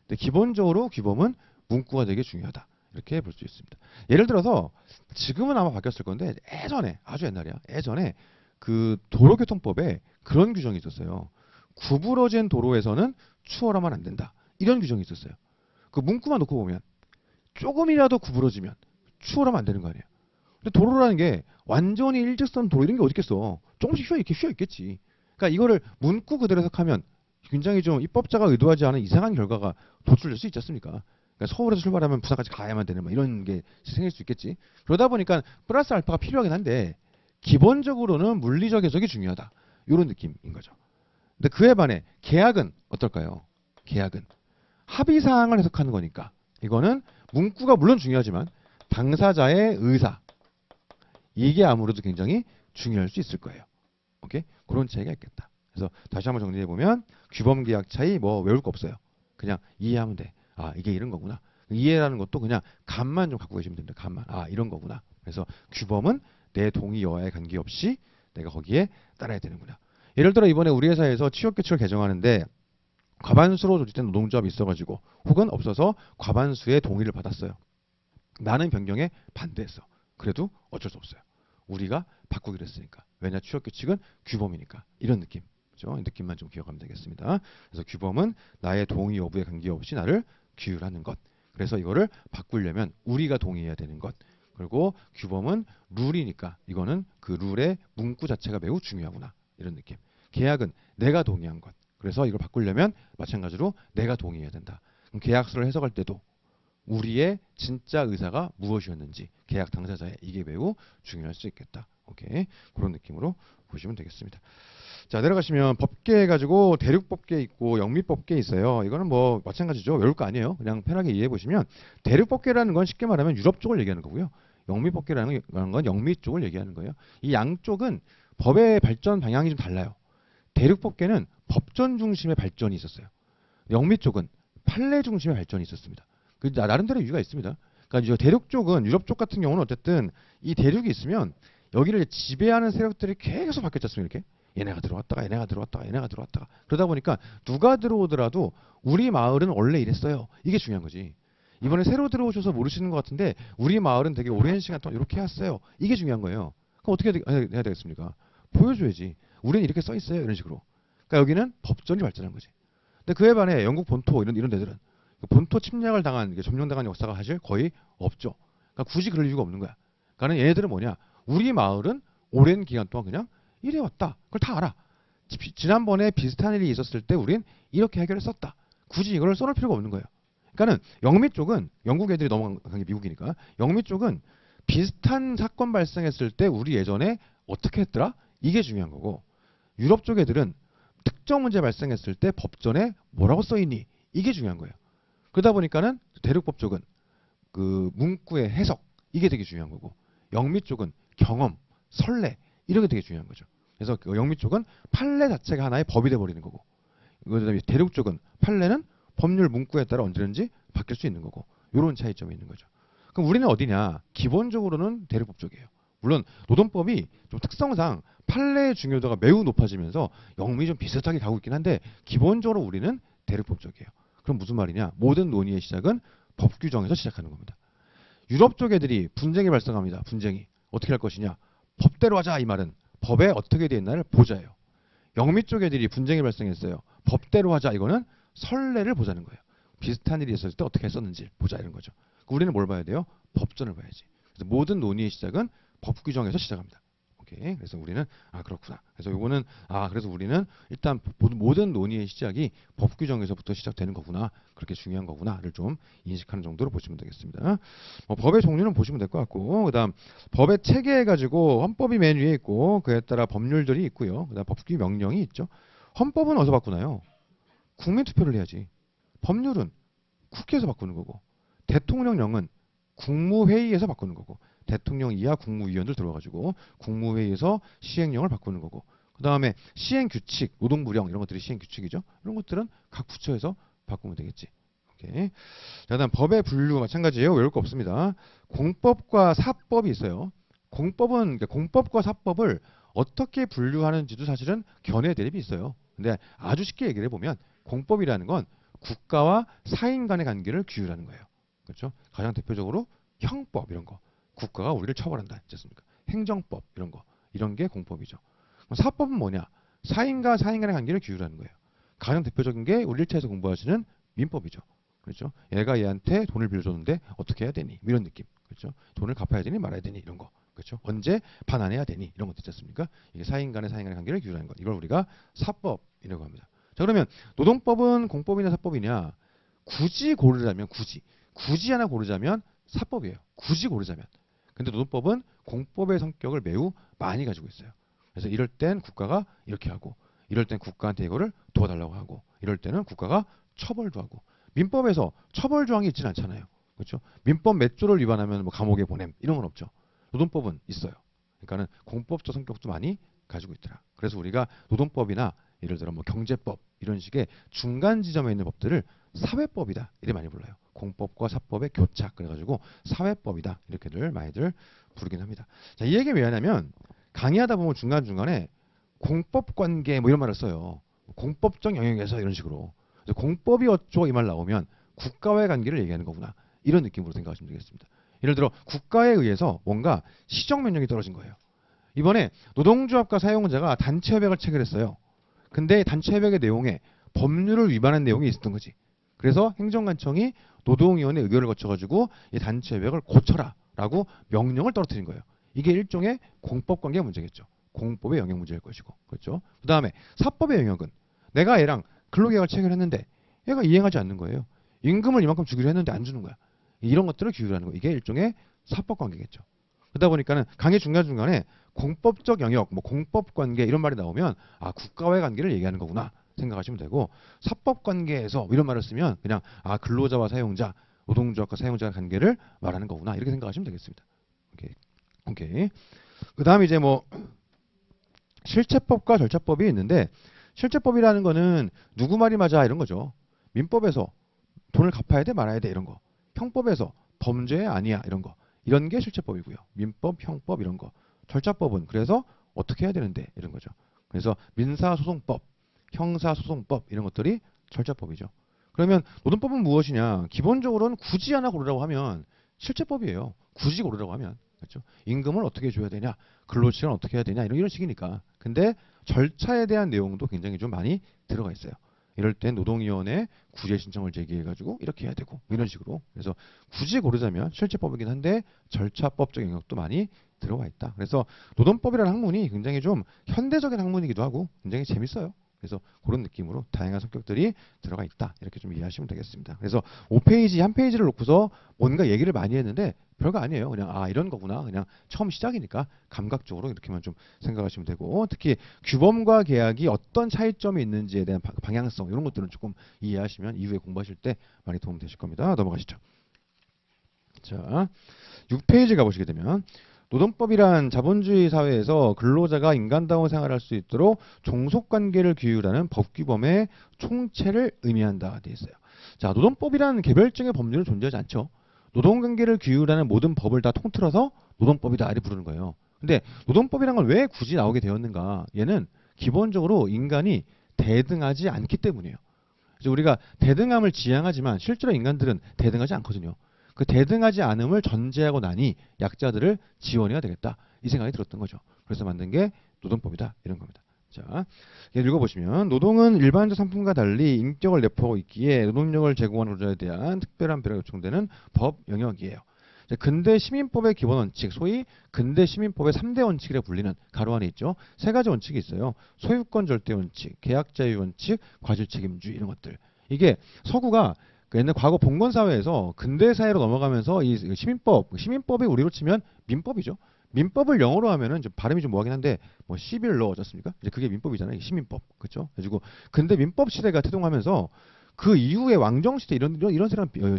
근데 기본적으로 규범은 문구가 되게 중요하다. 이렇게 볼 수 있습니다. 예를 들어서 지금은 아마 바뀌었을 건데 예전에 아주 옛날이야. 예전에 그 도로교통법에 그런 규정이 있었어요. 구부러진 도로에서는 추월하면 안 된다. 이런 규정이 있었어요. 그 문구만 놓고 보면 조금이라도 구부러지면 추월하면 안 되는 거 아니에요. 근데 도로라는 게 완전히 일직선 도로 이런 게 어디 있겠어. 조금씩 휘어 있겠지. 그러니까 이거를 문구 그대로 해석하면 굉장히 좀 입법자가 의도하지 않은 이상한 결과가 도출될 수 있지 않습니까? 그러니까 서울에서 출발하면 부산까지 가야만 되는 뭐 이런 게 생길 수 있겠지. 그러다 보니까 플러스 알파가 필요하긴 한데 기본적으로는 물리적 해석이 중요하다. 이런 느낌인 거죠. 근데 그에 반해 계약은 어떨까요? 계약은 합의 사항을 해석하는 거니까 이거는 문구가 물론 중요하지만 당사자의 의사 이게 아무래도 굉장히 중요할 수 있을 거예요. 오케이? 그런 차이가 있겠다. 그래서 다시 한번 정리해 보면 규범 계약 차이 뭐 외울 거 없어요. 그냥 이해하면 돼. 아, 이게 이런 거구나. 이해라는 것도 그냥 감만 좀 갖고 계시면 됩니다. 감만. 아, 이런 거구나. 그래서 규범은 내 동의 여하에 관계없이 내가 거기에 따라야 되는구나. 예를 들어 이번에 우리 회사에서 취업규칙을 개정하는데 과반수로 조직된 노동조합이 있어가지고 혹은 없어서 과반수의 동의를 받았어요. 나는 변경에 반대했어. 그래도 어쩔 수 없어요. 우리가 바꾸기로 했으니까. 왜냐 취업규칙은 규범이니까. 이런 느낌. 그렇죠? 이 느낌만 좀 기억하면 되겠습니다. 그래서 규범은 나의 동의 여부에 관계없이 나를 규율하는 것. 그래서 이거를 바꾸려면 우리가 동의해야 되는 것. 그리고 규범은 룰이니까 이거는 그 룰의 문구 자체가 매우 중요하구나. 이런 느낌. 계약은 내가 동의한 것. 그래서 이걸 바꾸려면 마찬가지로 내가 동의해야 된다. 그럼 계약서를 해석할 때도 우리의 진짜 의사가 무엇이었는지 계약 당사자의 이게 매우 중요할 수 있겠다. 오케이. 그런 느낌으로 보시면 되겠습니다. 자, 내려가시면 법계 가지고 대륙법계 있고 영미법계 있어요. 이거는 뭐 마찬가지죠. 외울 거 아니에요. 그냥 편하게 이해해 보시면 대륙법계라는 건 쉽게 말하면 유럽 쪽을 얘기하는 거고요. 영미법계라는 건 영미 쪽을 얘기하는 거예요. 이 양쪽은 법의 발전 방향이 좀 달라요. 대륙법계는 법전 중심의 발전이 있었어요. 영미 쪽은 판례 중심의 발전이 있었습니다. 그 나름대로 이유가 있습니다. 그러니까 대륙 쪽은 유럽 쪽 같은 경우는 어쨌든 이 대륙이 있으면 여기를 지배하는 세력들이 계속 바뀌었지 않습니까? 이렇게 얘네가 들어왔다가 얘네가 들어왔다가 얘네가 들어왔다가 그러다 보니까 누가 들어오더라도 우리 마을은 원래 이랬어요. 이게 중요한 거지. 이번에 새로 들어오셔서 모르시는 것 같은데 우리 마을은 되게 오랜 시간 동안 이렇게 해왔어요. 이게 중요한 거예요. 그럼 어떻게 해야 되겠습니까? 보여줘야지. 우리는 이렇게 써 있어요. 이런 식으로. 그러니까 여기는 법전이 발전한 거지. 근데 그에 반해 영국 본토 이런 데들은 본토 침략을 당한 점령당한 역사가 사실 거의 없죠. 그러니까 굳이 그럴 이유가 없는 거야. 그러니까 얘네들은 뭐냐? 우리 마을은 오랜 기간 동안 그냥 이래 왔다. 그걸 다 알아. 지난번에 비슷한 일이 있었을 때 우린 이렇게 해결했었다. 굳이 이걸 써놓을 필요가 없는 거예요. 그러니까는 영미 쪽은 영국 애들이 넘어간 게 미국이니까 영미 쪽은 비슷한 사건 발생했을 때 우리 예전에 어떻게 했더라? 이게 중요한 거고 유럽 쪽 애들은 특정 문제 발생했을 때 법전에 뭐라고 써있니? 이게 중요한 거예요. 그러다 보니까는 대륙법 쪽은 그 문구의 해석 이게 되게 중요한 거고 영미 쪽은 경험, 선례 이런 게 되게 중요한 거죠. 그래서 영미 쪽은 판례 자체가 하나의 법이 돼버리는 거고 그다음에 대륙 쪽은 판례는 법률 문구에 따라 언제든지 바뀔 수 있는 거고 이런 차이점이 있는 거죠. 그럼 우리는 어디냐? 기본적으로는 대륙법 쪽이에요. 물론 노동법이 좀 특성상 판례의 중요도가 매우 높아지면서 영미 좀 비슷하게 가고 있긴 한데 기본적으로 우리는 대륙법 쪽이에요. 그럼 무슨 말이냐? 모든 논의의 시작은 법 규정에서 시작하는 겁니다. 유럽 쪽 애들이 분쟁이 발생합니다. 분쟁이. 어떻게 할 것이냐? 법대로 하자 이 말은 법에 어떻게 돼 있나를 보자예요. 영미 쪽 애들이 분쟁이 발생했어요. 법대로 하자. 이거는 선례를 보자는 거예요. 비슷한 일이 있었을 때 어떻게 했었는지 보자 이런 거죠. 우리는 뭘 봐야 돼요? 법전을 봐야지. 그래서 모든 논의의 시작은 법 규정에서 시작합니다. 오케이. 그래서 우리는 그렇구나. 그래서 요거는 그래서 우리는 일단 모든 논의의 시작이 법 규정에서부터 시작되는 거구나. 그렇게 중요한 거구나를 좀 인식하는 정도로 보시면 되겠습니다. 법의 종류는 보시면 될 것 같고, 그다음 법의 체계 가지고 헌법이 맨 위에 있고 그에 따라 법률들이 있고요. 그다음 법규 명령이 있죠. 헌법은 어디서 바꾸나요? 국민 투표를 해야지. 법률은 국회에서 바꾸는 거고, 대통령령은 국무회의에서 바꾸는 거고, 대통령 이하 국무위원들 들어가지고 국무회의에서 시행령을 바꾸는 거고, 그 다음에 시행규칙, 노동부령 이런 것들이 시행규칙이죠. 이런 것들은 각 부처에서 바꾸면 되겠지. 오케이. 자, 그다음 법의 분류 마찬가지예요. 외울 거 없습니다. 공법과 사법이 있어요. 공법은 공법과 사법을 어떻게 분류하는지도 사실은 견해 대립이 있어요. 근데 아주 쉽게 얘기를 해보면 공법이라는 건 국가와 사인 간의 관계를 규율하는 거예요. 그렇죠? 가장 대표적으로 형법 이런 거. 국가가 우리를 처벌한다. 있지 않습니까? 행정법 이런 거. 이런 게 공법이죠. 그럼 사법은 뭐냐? 사인과 사인 간의 관계를 규율하는 거예요. 가장 대표적인 게 우리 1차에서 공부하시는 민법이죠. 그렇죠? 얘가 얘한테 돈을 빌려줬는데 어떻게 해야 되니? 이런 느낌. 그렇죠? 돈을 갚아야 되니 말아야 되니 이런 거. 그렇죠? 언제 반환해야 되니? 이런 것도 있지 않습니까? 이게 사인 간의 관계를 규율하는 것. 이걸 우리가 사법이라고 합니다. 자, 그러면 노동법은 공법이냐 사법이냐? 굳이 고르자면 굳이 하나 고르자면 사법이에요. 굳이 고르자면. 근데 노동법은 공법의 성격을 매우 많이 가지고 있어요. 그래서 이럴 땐 국가가 이렇게 하고, 이럴 땐 국가한테 이거를 도와달라고 하고, 이럴 때는 국가가 처벌도 하고. 민법에서 처벌 조항이 있지는 않잖아요. 그렇죠? 민법 몇 조를 위반하면 뭐 감옥에 보냄 이런 건 없죠. 노동법은 있어요. 그러니까는 공법적 성격도 많이 가지고 있더라. 그래서 우리가 노동법이나 예를 들어 뭐 경제법 이런 식의 중간 지점에 있는 법들을 사회법이다 이렇게 많이 불러요. 공법과 사법의 교착 그래가지고 사회법이다 이렇게들 많이들 부르긴 합니다. 자, 이 얘기 왜 하냐면 강의하다 보면 중간중간에 공법관계 뭐 이런 말을 써요. 공법적 영역에서 이런 식으로. 그래서 공법이 어쩌고 이 말 나오면 국가와의 관계를 얘기하는 거구나. 이런 느낌으로 생각하시면 되겠습니다. 예를 들어 국가에 의해서 뭔가 시정 면역이 떨어진 거예요. 이번에 노동조합과 사용자가 단체 협약을 체결했어요. 근데 단체 협약의 내용에 법률을 위반한 내용이 있었던 거지. 그래서 행정관청이 노동위원회 의결을 거쳐가지고 이 단체 협약을 고쳐라라고 명령을 떨어뜨린 거예요. 이게 일종의 공법관계 문제겠죠. 공법의 영역 문제일 것이고, 그렇죠? 그 다음에 사법의 영역은 내가 얘랑 근로계약을 체결했는데 얘가 이행하지 않는 거예요. 임금을 이만큼 주기로 했는데 안 주는 거야. 이런 것들을 규율하는 거. 이게 일종의 사법관계겠죠. 그러다 보니까는 강의 중간중간에 공법적 영역, 뭐 공법관계 이런 말이 나오면 국가와의 관계를 얘기하는 거구나 생각하시면 되고, 사법관계에서 이런 말을 쓰면 그냥 근로자와 사용자, 노동조합과 사용자 관계를 말하는 거구나 이렇게 생각하시면 되겠습니다. 오케이. 그 다음에 이제 뭐 실체법과 절차법이 있는데, 실체법이라는 거는 누구 말이 맞아 이런 거죠. 민법에서 돈을 갚아야 돼 말아야 돼 이런 거. 형법에서 범죄 아니야 이런 거. 이런 게 실체법이고요. 민법, 형법 이런 거. 절차법은 그래서 어떻게 해야 되는데 이런 거죠. 그래서 민사소송법, 형사소송법 이런 것들이 절차법이죠. 그러면 노동법은 무엇이냐? 기본적으로는 굳이 하나 고르라고 하면 실체법이에요. 굳이 고르라고 하면. 그렇죠? 임금을 어떻게 줘야 되냐? 근로시간 어떻게 해야 되냐? 이런 식이니까. 근데 절차에 대한 내용도 굉장히 좀 많이 들어가 있어요. 이럴 땐 노동위원회 구제 신청을 제기해가지고 이렇게 해야 되고 이런 식으로. 그래서 굳이 고르자면 실체법이긴 한데 절차법적 영역도 많이 들어와 있다. 그래서 노동법이라는 학문이 굉장히 좀 현대적인 학문이기도 하고 굉장히 재밌어요. 그래서 그런 느낌으로 다양한 성격들이 들어가 있다. 이렇게 좀 이해하시면 되겠습니다. 그래서 5페이지 한 페이지를 놓고서 뭔가 얘기를 많이 했는데 별거 아니에요. 그냥 이런 거구나. 그냥 처음 시작이니까 감각적으로 이렇게만 좀 생각하시면 되고, 특히 규범과 계약이 어떤 차이점이 있는지에 대한 방향성 이런 것들은 조금 이해하시면 이후에 공부하실 때 많이 도움 되실 겁니다. 넘어가시죠. 자, 6페이지 가보시게 되면 노동법이란 자본주의 사회에서 근로자가 인간다운 생활을 할 수 있도록 종속관계를 규율하는 법규범의 총체를 의미한다 되어 있어요. 자, 노동법이란 개별적인 법률은 존재하지 않죠. 노동관계를 규율하는 모든 법을 다 통틀어서 노동법이다 이렇게 부르는 거예요. 근데 노동법이란 걸 왜 굳이 나오게 되었는가? 얘는 기본적으로 인간이 대등하지 않기 때문이에요. 그래서 우리가 대등함을 지향하지만 실제로 인간들은 대등하지 않거든요. 그 대등하지 않음을 전제하고 나니 약자들을 지원해야 되겠다. 이 생각이 들었던 거죠. 그래서 만든 게 노동법이다. 이런 겁니다. 자, 읽어보시면 노동은 일반적 상품과 달리 인격을 내포하고 있기에 노동력을 제공하는 노조에 대한 특별한 배려가 요청되는 법 영역이에요. 근대 시민법의 기본 원칙, 소위 근대 시민법의 3대 원칙이라고 불리는 가로 안에 있죠. 세 가지 원칙이 있어요. 소유권 절대 원칙, 계약 자유 원칙, 과실 책임주의 이런 것들. 이게 서구가 그 옛날 과거 봉건 사회에서 근대 사회로 넘어가면서 이 시민법이 우리로 치면 민법이죠. 민법을 영어로 하면은 좀 발음이 좀 뭐하긴 한데 뭐 시빌 러 어떻습니까? 이제 그게 민법이잖아요. 이게 시민법, 그렇죠? 그래가지고 근대 민법 시대가 태동하면서 그 이후에 왕정 시대 이런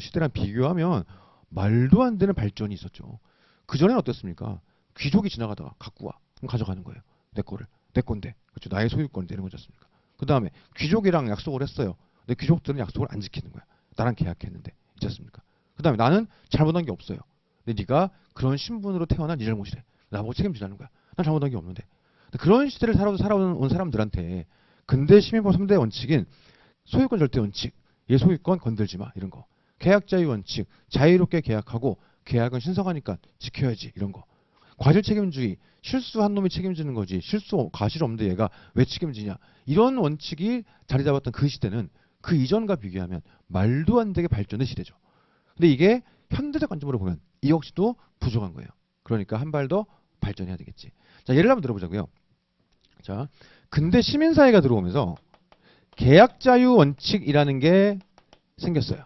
시대랑 비교하면 말도 안 되는 발전이 있었죠. 그 전에는 어땠습니까? 귀족이 지나가다가 갖고 와, 그럼 가져가는 거예요. 내 거를, 내 건데, 그렇죠? 나의 소유권인데 이런 거지 않습니까? 그 다음에 귀족이랑 약속을 했어요. 근데 귀족들은 약속을 안 지키는 거야. 나랑 계약했는데, 있지 않습니까? 그 다음에 나는 잘못한 게 없어요. 근데 네가 그런 신분으로 태어난 네 잘못이래. 나보고 책임지라는 거야. 난 잘못한 게 없는데. 그런 시대를 살아온 사람들한테 근대 시민법 3대 원칙인 소유권 절대 원칙, 얘 소유권 건들지 마 이런 거. 계약 자유 원칙, 자유롭게 계약하고 계약은 신성하니까 지켜야지 이런 거. 과실 책임주의, 실수한 놈이 책임지는 거지. 과실 없는데 얘가 왜 책임지냐. 이런 원칙이 자리 잡았던 그 시대는 그 이전과 비교하면 말도 안 되게 발전된 시대죠. 근데 이게 현대적 관점으로 보면 이 역시도 부족한 거예요. 그러니까 한 발 더 발전해야 되겠지. 자, 예를 한번 들어보자고요. 자, 근대 시민사회가 들어오면서 계약 자유 원칙이라는 게 생겼어요.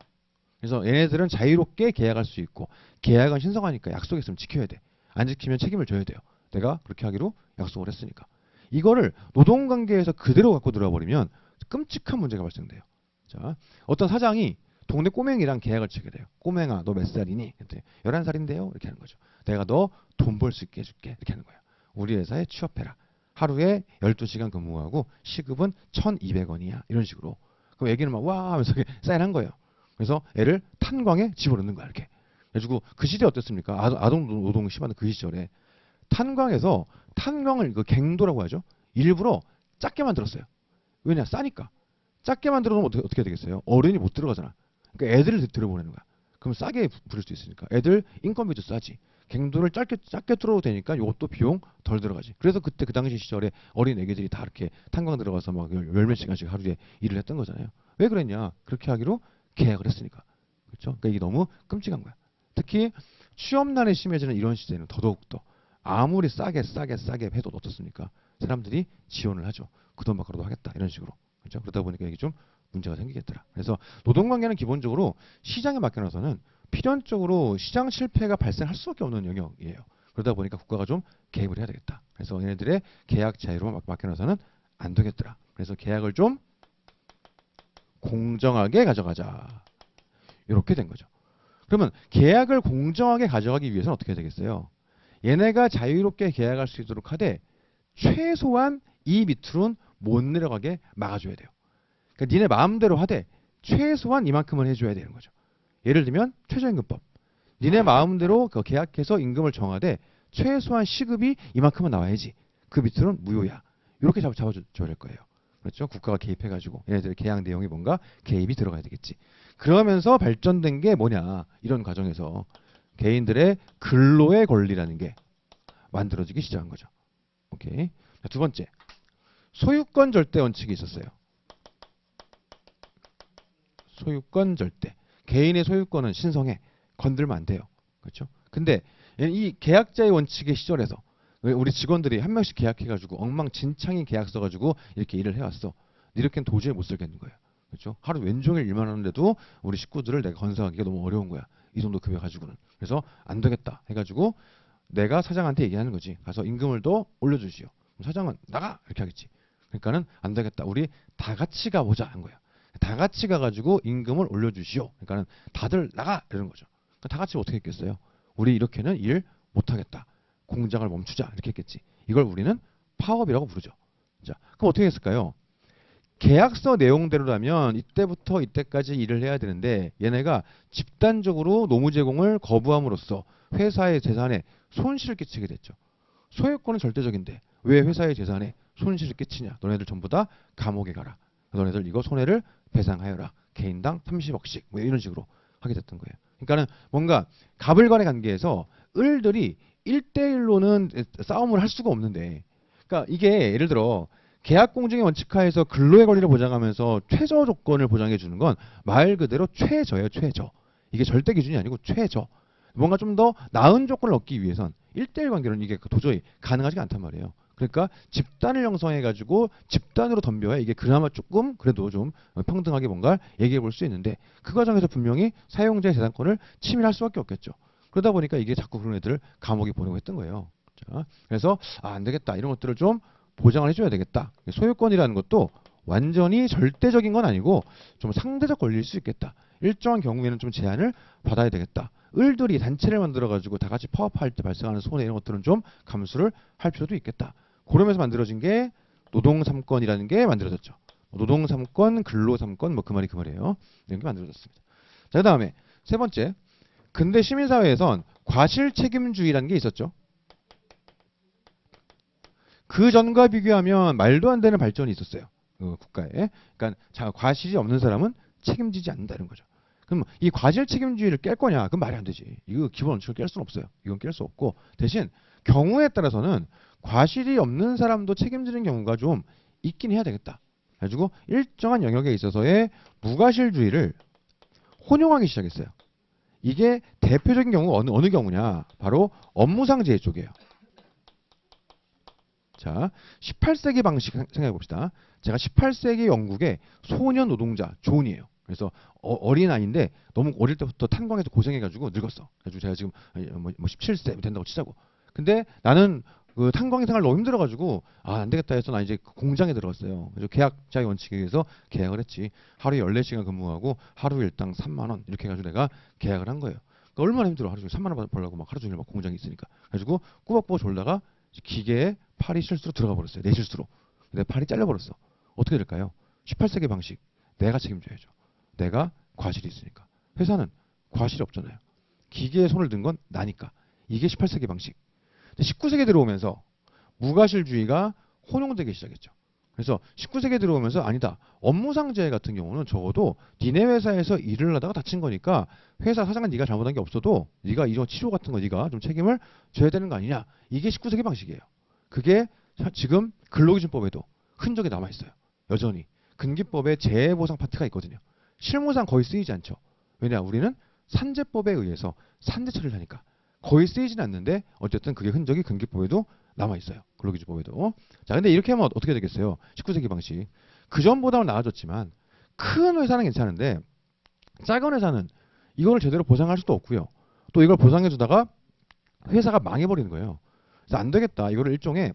그래서 얘네들은 자유롭게 계약할 수 있고 계약은 신성하니까 약속했으면 지켜야 돼. 안 지키면 책임을 져야 돼요. 내가 그렇게 하기로 약속을 했으니까. 이거를 노동관계에서 그대로 갖고 들어와 버리면 끔찍한 문제가 발생돼요. 자, 어떤 사장이 동네 꼬맹이랑 계약을 치게 돼요. 꼬맹아, 너 몇 살이니? 그때 11살인데요. 이렇게 하는 거죠. 내가 너 돈 벌 수 있게 해줄게. 이렇게 하는 거예요. 우리 회사에 취업해라. 하루에 12시간 근무하고 시급은 1,200원이야. 이런 식으로. 그럼 애기는 막 와 하면서 사인한 거예요. 그래서 애를 탄광에 집어넣는 거야. 이렇게. 그래가지고 그 시대 어땠습니까? 아동 노동 심한 그 시절에 탄광에서 탄광을 그 갱도라고 하죠. 일부러 작게 만들었어요. 왜냐? 싸니까. 작게 만들어 놓으면 어떻게 되겠어요? 어른이 못 들어가잖아. 그러니까 애들을 들여보내는 거야. 그럼 싸게 부를 수 있으니까. 애들 인건비도 싸지. 갱도를 작게 뚫어도 되니까 이것도 비용 덜 들어가지. 그래서 그때 그 당시 시절에 어린 애기들이 다 이렇게 탄광 들어가서 막 열몇 시간씩 하루에 일을 했던 거잖아요. 왜 그랬냐? 그렇게 하기로 계약을 했으니까. 그렇죠? 그러니까 이게 너무 끔찍한 거야. 특히 취업난이 심해지는 이런 시대는 더더욱더 아무리 싸게 해도 어떻습니까? 사람들이 지원을 하죠. 그 돈 받고라도 하겠다. 이런 식으로. 그렇죠? 그러다 보니까 이게 좀 문제가 생기겠더라. 그래서 노동관계는 기본적으로 시장에 맡겨놔서는 필연적으로 시장 실패가 발생할 수밖에 없는 영역이에요. 그러다 보니까 국가가 좀 개입을 해야 되겠다. 그래서 얘네들의 계약 자유로 맡겨놔서는 안 되겠더라. 그래서 계약을 좀 공정하게 가져가자. 이렇게 된 거죠. 그러면 계약을 공정하게 가져가기 위해서는 어떻게 해야 되겠어요? 얘네가 자유롭게 계약할 수 있도록 하되 최소한 이 밑으로는 못 내려가게 막아줘야 돼요. 그러니까 니네 마음대로 하되 최소한 이만큼은 해줘야 되는 거죠. 예를 들면 최저임금법. 니네 마음대로 그 계약해서 임금을 정하되 최소한 시급이 이만큼은 나와야지. 그 밑으로는 무효야. 이렇게 잡아줘야 될 거예요. 그렇죠? 국가가 개입해가지고 얘네들의 계약 내용이 뭔가 개입이 들어가야 되겠지. 그러면서 발전된 게 뭐냐. 이런 과정에서 개인들의 근로의 권리라는 게 만들어지기 시작한 거죠. 오케이. 자, 두 번째. 소유권 절대 원칙이 있었어요. 소유권 절대. 개인의 소유권은 신성해. 건들면 안 돼요. 그렇죠? 근데 이 계약자의 원칙의 시절에서 우리 직원들이 한 명씩 계약해가지고 엉망진창인 계약 써가지고 이렇게 일을 해왔어. 이렇게는 도저히 못 살겠는 거예요. 그렇죠? 하루 왼종일 일만 하는데도 우리 식구들을 내가 건사하기가 너무 어려운 거야. 이 정도 급여 가지고는. 그래서 안 되겠다 해가지고 내가 사장한테 얘기하는 거지. 가서 임금을 더 올려주시오. 사장은 나가! 이렇게 하겠지. 그러니까는 안 되겠다. 우리 다 같이 가보자 한 거야. 다 같이 가가지고 임금을 올려주시오. 그러니까는 다들 나가! 이러는 거죠. 그러니까 다 같이 어떻게 했겠어요? 우리 이렇게는 일 못하겠다. 공장을 멈추자. 이렇게 했겠지. 이걸 우리는 파업이라고 부르죠. 자, 그럼 어떻게 했을까요? 계약서 내용대로라면 이때부터 이때까지 일을 해야 되는데 얘네가 집단적으로 노무 제공을 거부함으로써 회사의 재산에 손실을 끼치게 됐죠. 소유권은 절대적인데 왜 회사의 재산에 손실을 끼치냐. 너네들 전부 다 감옥에 가라. 너네들 이거 손해를 배상하여라. 개인당 30억씩 뭐 이런 식으로 하게 됐던 거예요. 그러니까는 뭔가 갑을 간의 관계에서 을들이 1대1로는 싸움을 할 수가 없는데, 그러니까 이게 예를 들어 계약 공정의 원칙하에서 근로의 권리를 보장하면서 최저 조건을 보장해 주는 건 말 그대로 최저예요, 최저. 이게 절대 기준이 아니고 최저. 뭔가 좀 더 나은 조건을 얻기 위해선 1대1 관계로는 이게 도저히 가능하지가 않단 말이에요. 그러니까 집단을 형성해 가지고 집단으로 덤벼야 이게 그나마 조금 그래도 좀 평등하게 뭔가 얘기해 볼 수 있는데, 그 과정에서 분명히 사용자의 재산권을 침해할 수밖에 없겠죠. 그러다 보니까 이게 자꾸 그런 애들을 감옥에 보내고 했던 거예요. 자, 그래서 안 되겠다, 이런 것들을 좀 보장을 해줘야 되겠다. 소유권이라는 것도 완전히 절대적인 건 아니고 좀 상대적 권리일 수 있겠다. 일정한 경우에는 좀 제한을 받아야 되겠다. 을들이 단체를 만들어 가지고 다 같이 파업할 때 발생하는 손해, 이런 것들은 좀 감수를 할 필요도 있겠다. 그러면서 만들어진 게 노동 3권이라는 게 만들어졌죠. 노동 3권, 근로 3권, 뭐 그 말이 그 말이에요. 이런 게 만들어졌습니다. 자, 그다음에 세 번째, 근대 시민사회에선 과실 책임주의라는 게 있었죠. 그 전과 비교하면 말도 안 되는 발전이 있었어요. 그 국가에. 그러니까 과실이 없는 사람은 책임지지 않는다는 거죠. 그럼 이 과실 책임주의를 깰 거냐? 그건 말이 안 되지. 이거 기본 원칙을 깰 수는 없어요. 이건 깰 수 없고, 대신 경우에 따라서는 과실이 없는 사람도 책임지는 경우가 좀 있긴 해야 되겠다. 그래가지고 일정한 영역에 있어서의 무과실주의를 혼용하기 시작했어요. 이게 대표적인 경우가 어느 경우냐? 바로 업무상재해 쪽이에요. 자, 18세기 방식 생각해 봅시다. 제가 18세기 영국의 소년 노동자 존이에요. 그래서 어린 아이인데 너무 어릴 때부터 탄광에서 고생해가지고 늙었어. 그래서 제가 지금 뭐 17세 된다고 치자고. 근데 나는 그 탄광 생활 너무 힘들어가지고 안 되겠다 해서 나 이제 공장에 들어갔어요. 그래서 계약자의 원칙에 의해서 계약을 했지. 하루에 14시간 근무하고 하루 일당 3만 원 이렇게 해가지고 내가 계약을 한 거예요. 그러니까 얼마나 힘들어. 하루 종일 3만 원 벌려고 막 하루 종일 막 공장에 있으니까. 그래가지고 꾸벅꾸벅 졸다가 기계에 팔이 실수로 들어가 버렸어요. 내 실수로. 내 팔이 잘려버렸어. 어떻게 될까요? 18세기 방식. 내가 책임져야죠. 내가 과실이 있으니까. 회사는 과실이 없잖아요. 기계에 손을 든 건 나니까. 이게 18세기 방식. 19세기 들어오면서 무과실주의가 혼용되기 시작했죠. 그래서 19세기 들어오면서 아니다. 업무상재해 같은 경우는 적어도 니네 회사에서 일을 하다가 다친 거니까 회사 사장은 네가 잘못한 게 없어도 네가 이런 치료 같은 거 네가 좀 책임을 져야 되는 거 아니냐. 이게 19세기 방식이에요. 그게 지금 근로기준법에도 흔적이 남아있어요. 여전히. 근기법에 재해보상 파트가 있거든요. 실무상 거의 쓰이지 않죠. 왜냐? 우리는 산재법에 의해서 산재 처리를 하니까 거의 쓰이진 않는데 어쨌든 그게 흔적이 근기법에도 남아있어요. 근로기준법에도. 자, 근데 이렇게 하면 어떻게 되겠어요? 19세기 방식. 그전보다는 나아졌지만 큰 회사는 괜찮은데 작은 회사는 이거를 제대로 보상할 수도 없고요. 또 이걸 보상해주다가 회사가 망해버리는 거예요. 그래서 안 되겠다. 이거를 일종의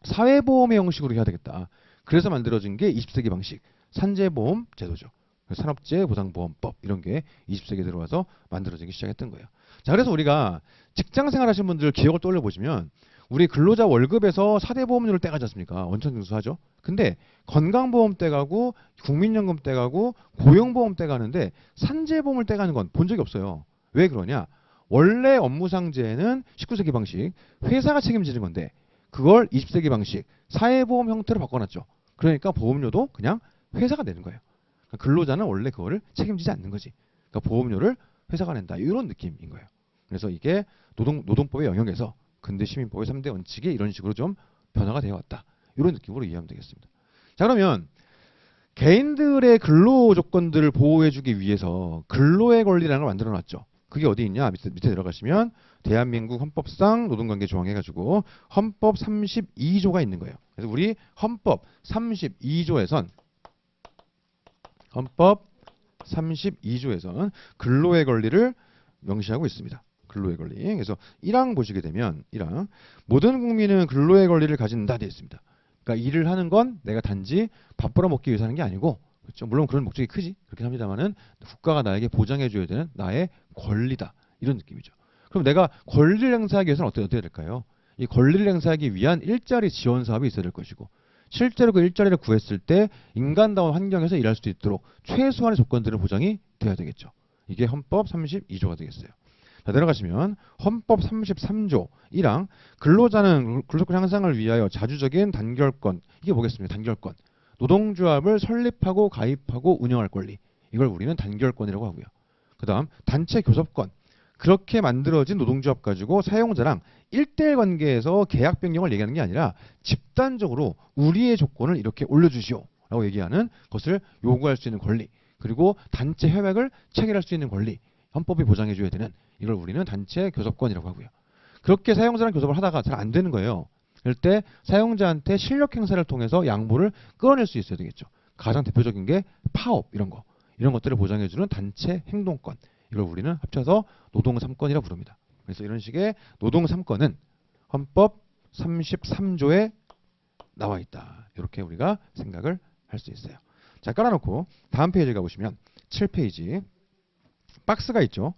사회보험의 형식으로 해야 되겠다. 그래서 만들어진 게 20세기 방식 산재보험 제도죠. 산업재해보상보험법 이런 게 20세기에 들어와서 만들어지기 시작했던 거예요. 자, 그래서 우리가 직장생활 하시는 분들 기억을 떠올려 보시면 우리 근로자 월급에서 4대 보험료를 떼가지 않습니까? 원천징수하죠. 근데 건강보험 떼가고 국민연금 떼가고 고용보험 떼가는데 산재보험을 떼가는 건 본 적이 없어요. 왜 그러냐? 원래 업무상재해는 19세기 방식 회사가 책임지는 건데 그걸 20세기 방식 사회보험 형태로 바꿔놨죠. 그러니까 보험료도 그냥 회사가 내는 거예요. 그러니까 근로자는 원래 그거를 책임지지 않는 거지. 그러니까 보험료를 회사가 낸다. 이런 느낌인 거예요. 그래서 이게 노동법의 영역에서 근대 시민법의 3대 원칙이 이런 식으로 좀 변화가 되어 왔다. 이런 느낌으로 이해하면 되겠습니다. 자, 그러면 개인들의 근로 조건들을 보호해주기 위해서 근로의 권리라는 걸 만들어 놨죠. 그게 어디 있냐? 밑에 들어가시면 대한민국 헌법상 노동관계 조항 해가지고 헌법 32조가 있는 거예요. 그래서 우리 헌법 32조에선 근로의 권리를 명시하고 있습니다. 근로의 권리. 그래서 1항 보시게 되면 1항 모든 국민은 근로의 권리를 가진다 되어 있습니다. 그러니까 일을 하는 건 내가 단지 밥 벌어먹기 위해서 하는 게 아니고, 그렇죠? 물론 그런 목적이 크지. 그렇긴 합니다만은 국가가 나에게 보장해줘야 되는 나의 권리다. 이런 느낌이죠. 그럼 내가 권리를 행사하기 위해서는 어떻게 될까요? 이 권리를 행사하기 위한 일자리 지원 사업이 있어야 될 것이고, 실제로 그 일자리를 구했을 때 인간다운 환경에서 일할 수 있도록 최소한의 조건들은 보장이 돼야 되겠죠. 이게 헌법 32조가 되겠어요. 자, 내려가시면 헌법 33조 1항 근로자는 근로권 향상을 위하여 자주적인 단결권. 이게 뭐겠습니까? 단결권. 노동조합을 설립하고 가입하고 운영할 권리. 이걸 우리는 단결권이라고 하고요. 그다음 단체 교섭권. 그렇게 만들어진 노동조합 가지고 사용자랑 1대1 관계에서 계약 변경을 얘기하는 게 아니라 집단적으로 우리의 조건을 이렇게 올려주시오 라고 얘기하는 것을 요구할 수 있는 권리, 그리고 단체 협약을 체결할 수 있는 권리, 헌법이 보장해줘야 되는, 이걸 우리는 단체 교섭권이라고 하고요. 그렇게 사용자랑 교섭을 하다가 잘 안 되는 거예요. 그럴 때 사용자한테 실력 행사를 통해서 양보를 끌어낼 수 있어야 되겠죠. 가장 대표적인 게 파업 이런 거, 이런 것들을 보장해주는 단체 행동권, 이걸 우리는 합쳐서 노동 3권이라고 부릅니다. 그래서 이런 식의 노동 3권은 헌법 33조에 나와 있다. 이렇게 우리가 생각을 할 수 있어요. 자, 깔아놓고 다음 페이지 가보시면 7페이지 박스가 있죠.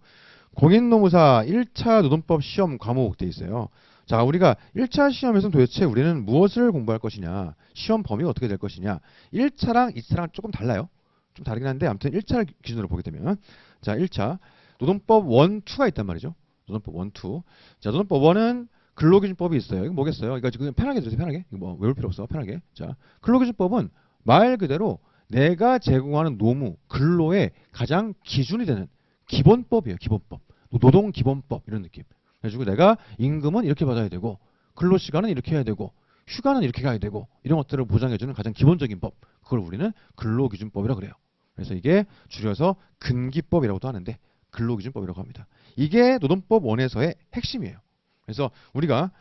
공인노무사 1차 노동법 시험 과목 돼 있어요. 자, 우리가 1차 시험에서는 도대체 우리는 무엇을 공부할 것이냐, 시험 범위가 어떻게 될 것이냐. 1차랑 2차랑 조금 달라요. 좀 다르긴 한데 아무튼 1차를 기준으로 보게 되면, 자, 1차 노동법 1, 2가 있단 말이죠. 노동법 1, 2. 자, 노동법 1은 근로기준법이 있어요. 이거 뭐겠어요? 이거 지금 편하게 들으세요. 편하게. 이거 뭐 외울 필요 없어. 편하게. 자, 근로기준법은 말 그대로 내가 제공하는 노무, 근로의 가장 기준이 되는 기본법이에요. 기본법. 노동기본법 이런 느낌. 그래가지고 내가 임금은 이렇게 받아야 되고, 근로시간은 이렇게 해야 되고, 휴가는 이렇게 가야 되고, 이런 것들을 보장해주는 가장 기본적인 법. 그걸 우리는 근로기준법이라고 그래요. 그래서 이게 줄여서 근기법이라고도 하는데 근로기준법이라고 합니다. 이게 노동법 1에서의 핵심이에요. 그래서 우리가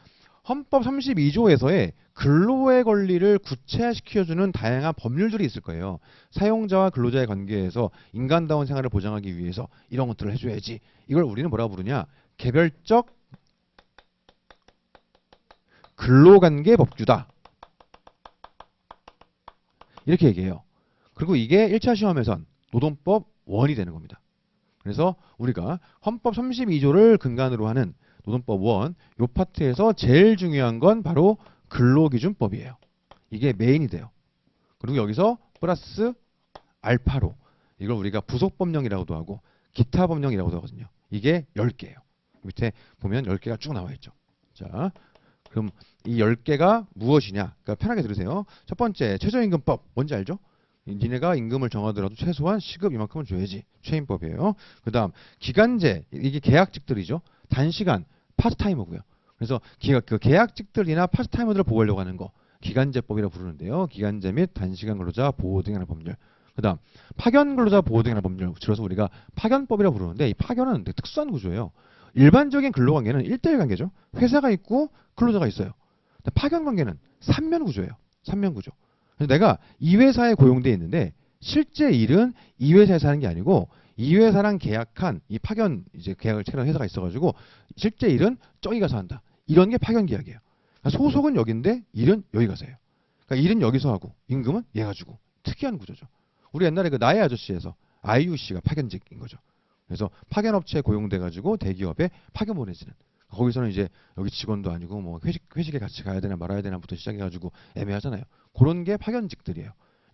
헌법 32조에서의 근로의 권리를 구체화시켜주는 다양한 법률들이 있을 거예요. 사용자와 근로자의 관계에서 인간다운 생활을 보장하기 위해서 이런 것들을 해줘야지. 이걸 우리는 뭐라고 부르냐? 개별적 근로관계 법규다. 이렇게 얘기해요. 그리고 이게 1차 시험에선 노동법 1이 되는 겁니다. 그래서 우리가 헌법 32조를 근간으로 하는 노동법 1, 요 파트에서 제일 중요한 건 바로 근로기준법이에요. 이게 메인이 돼요. 그리고 여기서 플러스 알파로, 이걸 우리가 부속법령이라고도 하고 기타 법령이라고도 하거든요. 이게 10개예요. 밑에 보면 10개가 쭉 나와 있죠. 자, 그럼 이 10개가 무엇이냐? 그러니까 편하게 들으세요. 첫 번째, 최저임금법. 뭔지 알죠? 니네가 임금을 정하더라도 최소한 시급 이만큼은 줘야지. 최임법이에요. 그 다음 기간제, 이게 계약직들이죠. 단시간, 파스타이머고요. 그래서 그 계약직들이나 파스타이머들을 보호하려고 하는 거 기간제법이라고 부르는데요. 기간제 및 단시간 근로자 보호 등에 관한 법률. 그 다음 파견 근로자 보호 등에 관한 법률, 줄여서 우리가 파견법이라고 부르는데, 이 파견은 되게 특수한 구조예요. 일반적인 근로관계는 1대1 관계죠. 회사가 있고 근로자가 있어요. 파견 관계는 3면 구조예요. 3면 구조. 그래서 내가 이 회사에 고용돼 있는데 실제 일은 이 회사에서 하는 게 아니고 이 회사랑 계약한 이 파견 이제 계약을 체결한 회사가 있어가지고 실제 일은 저기 가서 한다. 이런 게 파견 계약이에요. 그러니까 소속은 여기인데 일은 여기 가서 해요. 그러니까 일은 여기서 하고 임금은 얘가 주고. 특이한 구조죠. 우리 옛날에 그 나의 아저씨에서 IUC가 파견직인 거죠. 그래서 파견업체에 고용돼가지고 대기업에 파견 보내지는. 거기서는 이제 여기 직원도 아니고 뭐 회식에 같이 가야 되나 말아야 되나부터 시작해가지고 애매하잖아요. 그런 게 파견직들이에요.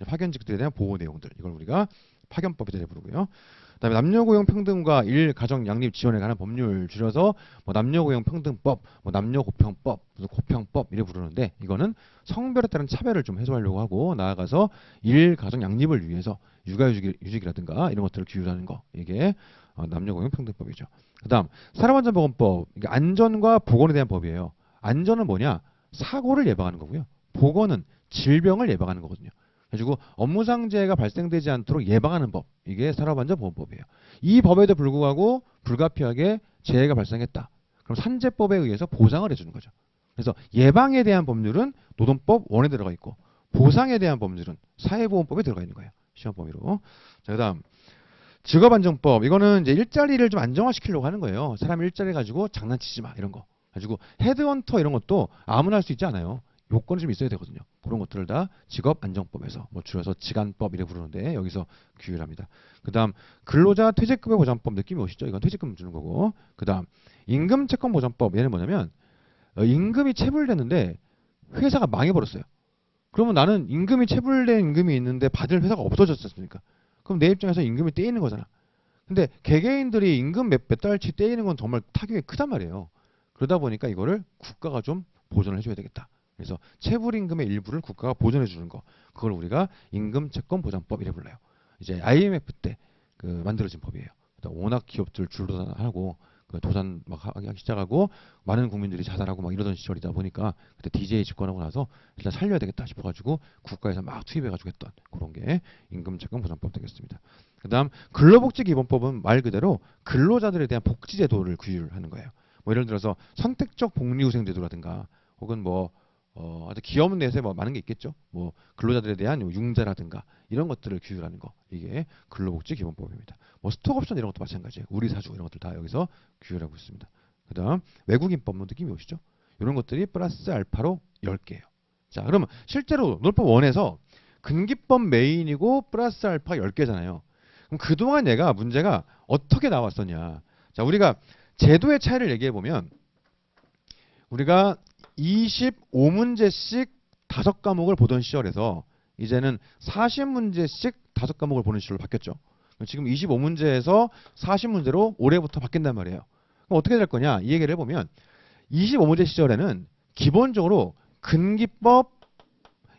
파견직들에 대한 보호 내용들, 이걸 우리가 파견법이라 부르고요. 그다음에 남녀고용평등과 일가정양립 지원에 관한 법률, 줄여서 뭐 남녀고용평등법, 뭐 남녀고평법, 무슨 고평법 이래 부르는데, 이거는 성별에 따른 차별을 좀 해소하려고 하고, 나아가서 일가정양립을 위해서 육아휴직이라든가 이런 것들을 규율하는 거, 이게 남녀고용평등법이죠. 그다음 산업안전보건법, 이게 안전과 보건에 대한 법이에요. 안전은 뭐냐? 사고를 예방하는 거고요. 보건은 질병을 예방하는 거거든요. 그래가지고 업무상재해가 발생되지 않도록 예방하는 법, 이게 산업안전보건법이에요. 이 법에도 불구하고 불가피하게 재해가 발생했다. 그럼 산재법에 의해서 보상을 해주는 거죠. 그래서 예방에 대한 법률은 노동법 1에 들어가 있고, 보상에 대한 법률은 사회보험법에 들어가 있는 거예요. 시험 범위로. 자, 그다음 직업안정법, 이거는 이제 일자리를 좀 안정화시키려고 하는 거예요. 사람 일자리 가지고 장난치지 마, 이런 거 가지고. 헤드헌터 이런 것도 아무나 할 수 있지 않아요. 요건이 좀 있어야 되거든요. 그런 것들을 다 직업안정법에서, 뭐 줄여서 직안법 이래 부르는데, 여기서 규율합니다. 그 다음 근로자 퇴직급여 보장법, 느낌이 오시죠? 이건 퇴직금 주는 거고. 그 다음 임금채권보장법, 얘는 뭐냐면 임금이 체불됐는데 회사가 망해버렸어요. 그러면 나는 임금이 체불된 임금이 있는데 받을 회사가 없어졌습니까? 그럼 내 입장에서 임금이 떼이는 거잖아. 근데 개개인들이 임금 몇 달치 떼이는 건 정말 타격이 크단 말이에요. 그러다 보니까 이거를 국가가 좀 보전을 해줘야 되겠다. 그래서 체불임금의 일부를 국가가 보전해 주는 거, 그걸 우리가 임금채권보장법 이래 불러요. 이제 IMF 때 그 만들어진 법이에요. 워낙 기업들 줄도산하고 그 도산 막 하기 시작하고 많은 국민들이 자살하고 막 이러던 시절이다 보니까 그때 DJ 집권하고 나서 일단 살려야 되겠다 싶어가지고 국가에서 막 투입해가지고 했던 그런 게 임금차감 보장법 되겠습니다. 그다음 근로복지기본법은 말 그대로 근로자들에 대한 복지제도를 규율하는 거예요. 뭐 예를 들어서 선택적 복리후생제도라든가 혹은 뭐 아주 기업 내에서 뭐 많은 게 있겠죠. 뭐 근로자들에 대한 융자라든가 이런 것들을 규율하는 거 이게 근로복지기본법입니다. 뭐 스톡옵션 이런 것도 마찬가지예요. 우리사주 이런 것들 다 여기서 규율하고 있습니다. 그다음 외국인법도 느낌이 오시죠? 이런 것들이 플러스 알파로 10개예요. 자, 그러면 실제로 노동법 1에서 근기법 메인이고 플러스 알파 10개잖아요. 그럼 그동안 얘가 문제가 어떻게 나왔었냐? 자, 우리가 제도의 차이를 얘기해 보면 우리가 25문제씩 5과목을 보던 시절에서 이제는 40문제씩 5과목을 보는 시절로 바뀌었죠. 지금 25문제에서 40문제로 올해부터 바뀐단 말이에요. 그럼 어떻게 될 거냐? 이 얘기를 해보면 25문제 시절에는 기본적으로 근기법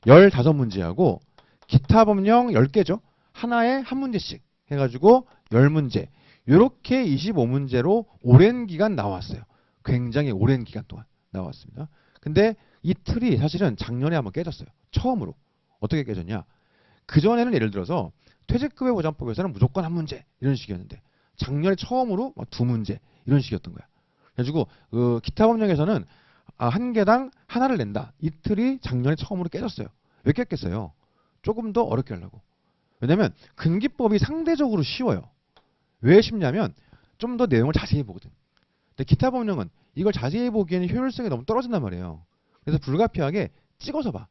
15문제하고 기타 법령 10개죠. 하나에 한 문제씩 해가지고 10문제. 이렇게 25문제로 오랜 기간 나왔어요. 굉장히 오랜 기간 동안 나왔습니다. 근데 이 틀이 사실은 작년에 한번 깨졌어요. 처음으로. 어떻게 깨졌냐? 그전에는 예를 들어서 퇴직급여 보장법에서는 무조건 한 문제 이런 식이었는데 작년에 처음으로 막 2문제 이런 식이었던 거야. 그래가지고 그 기타 법령에서는 한 개당 하나를 낸다. 이 틀이 작년에 처음으로 깨졌어요. 왜 깼겠어요? 조금 더 어렵게 하려고. 왜냐면 근기법이 상대적으로 쉬워요. 왜 쉽냐면 좀 더 내용을 자세히 보거든. 근데 기타 법령은 이걸 자세히 보기에는 효율성이 너무 떨어진단 말이에요. 그래서 불가피하게 찍어서 봐.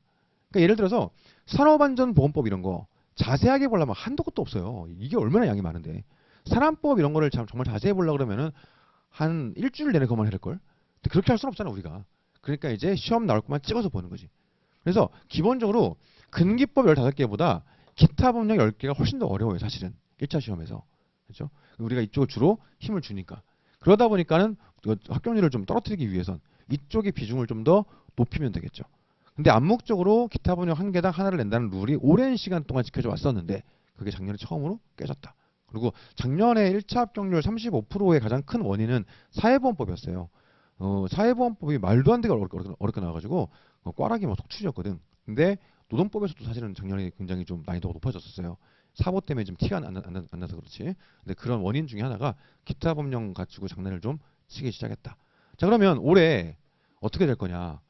그러니까 예를 들어서 산업안전보건법 이런 거 자세하게 보려면 한도 끝도 없어요. 이게 얼마나 양이 많은데. 산안법 이런 거를 정말 자세히 보려고 그러면은 한 일주일 내내 그것만 해야될걸. 근데 그렇게 할 수는 없잖아 우리가. 그러니까 이제 시험 나올 것만 찍어서 보는 거지. 그래서 기본적으로 근기법 15개보다 기타 법령 10개가 훨씬 더 어려워요 사실은. 1차 시험에서. 그렇죠? 우리가 이쪽을 주로 힘을 주니까. 그러다 보니까는 합격률을 좀 떨어뜨리기 위해선 이쪽의 비중을 좀 더 높이면 되겠죠. 근데 암묵적으로 기타 법령 한 개당 하나를 낸다는 룰이 오랜 시간 동안 지켜져 왔었는데 그게 작년에 처음으로 깨졌다. 그리고 작년에 1차 합격률 35%의 가장 큰 원인은 사회보험법이었어요. 사회보험법이 말도 안 되게 어렵게 나와가지고 꽈락이 막 속출이었거든. 근데 노동법에서도 사실은 작년에 굉장히 좀 난이도가 높아졌었어요. 사보 때문에 좀 티가 안 나서 그렇지. 근데 그런 원인 중에 하나가 기타 법령 가지고 장난을 좀 치기 시작했다. 자, 그러면 올해 어떻게 될 거냐?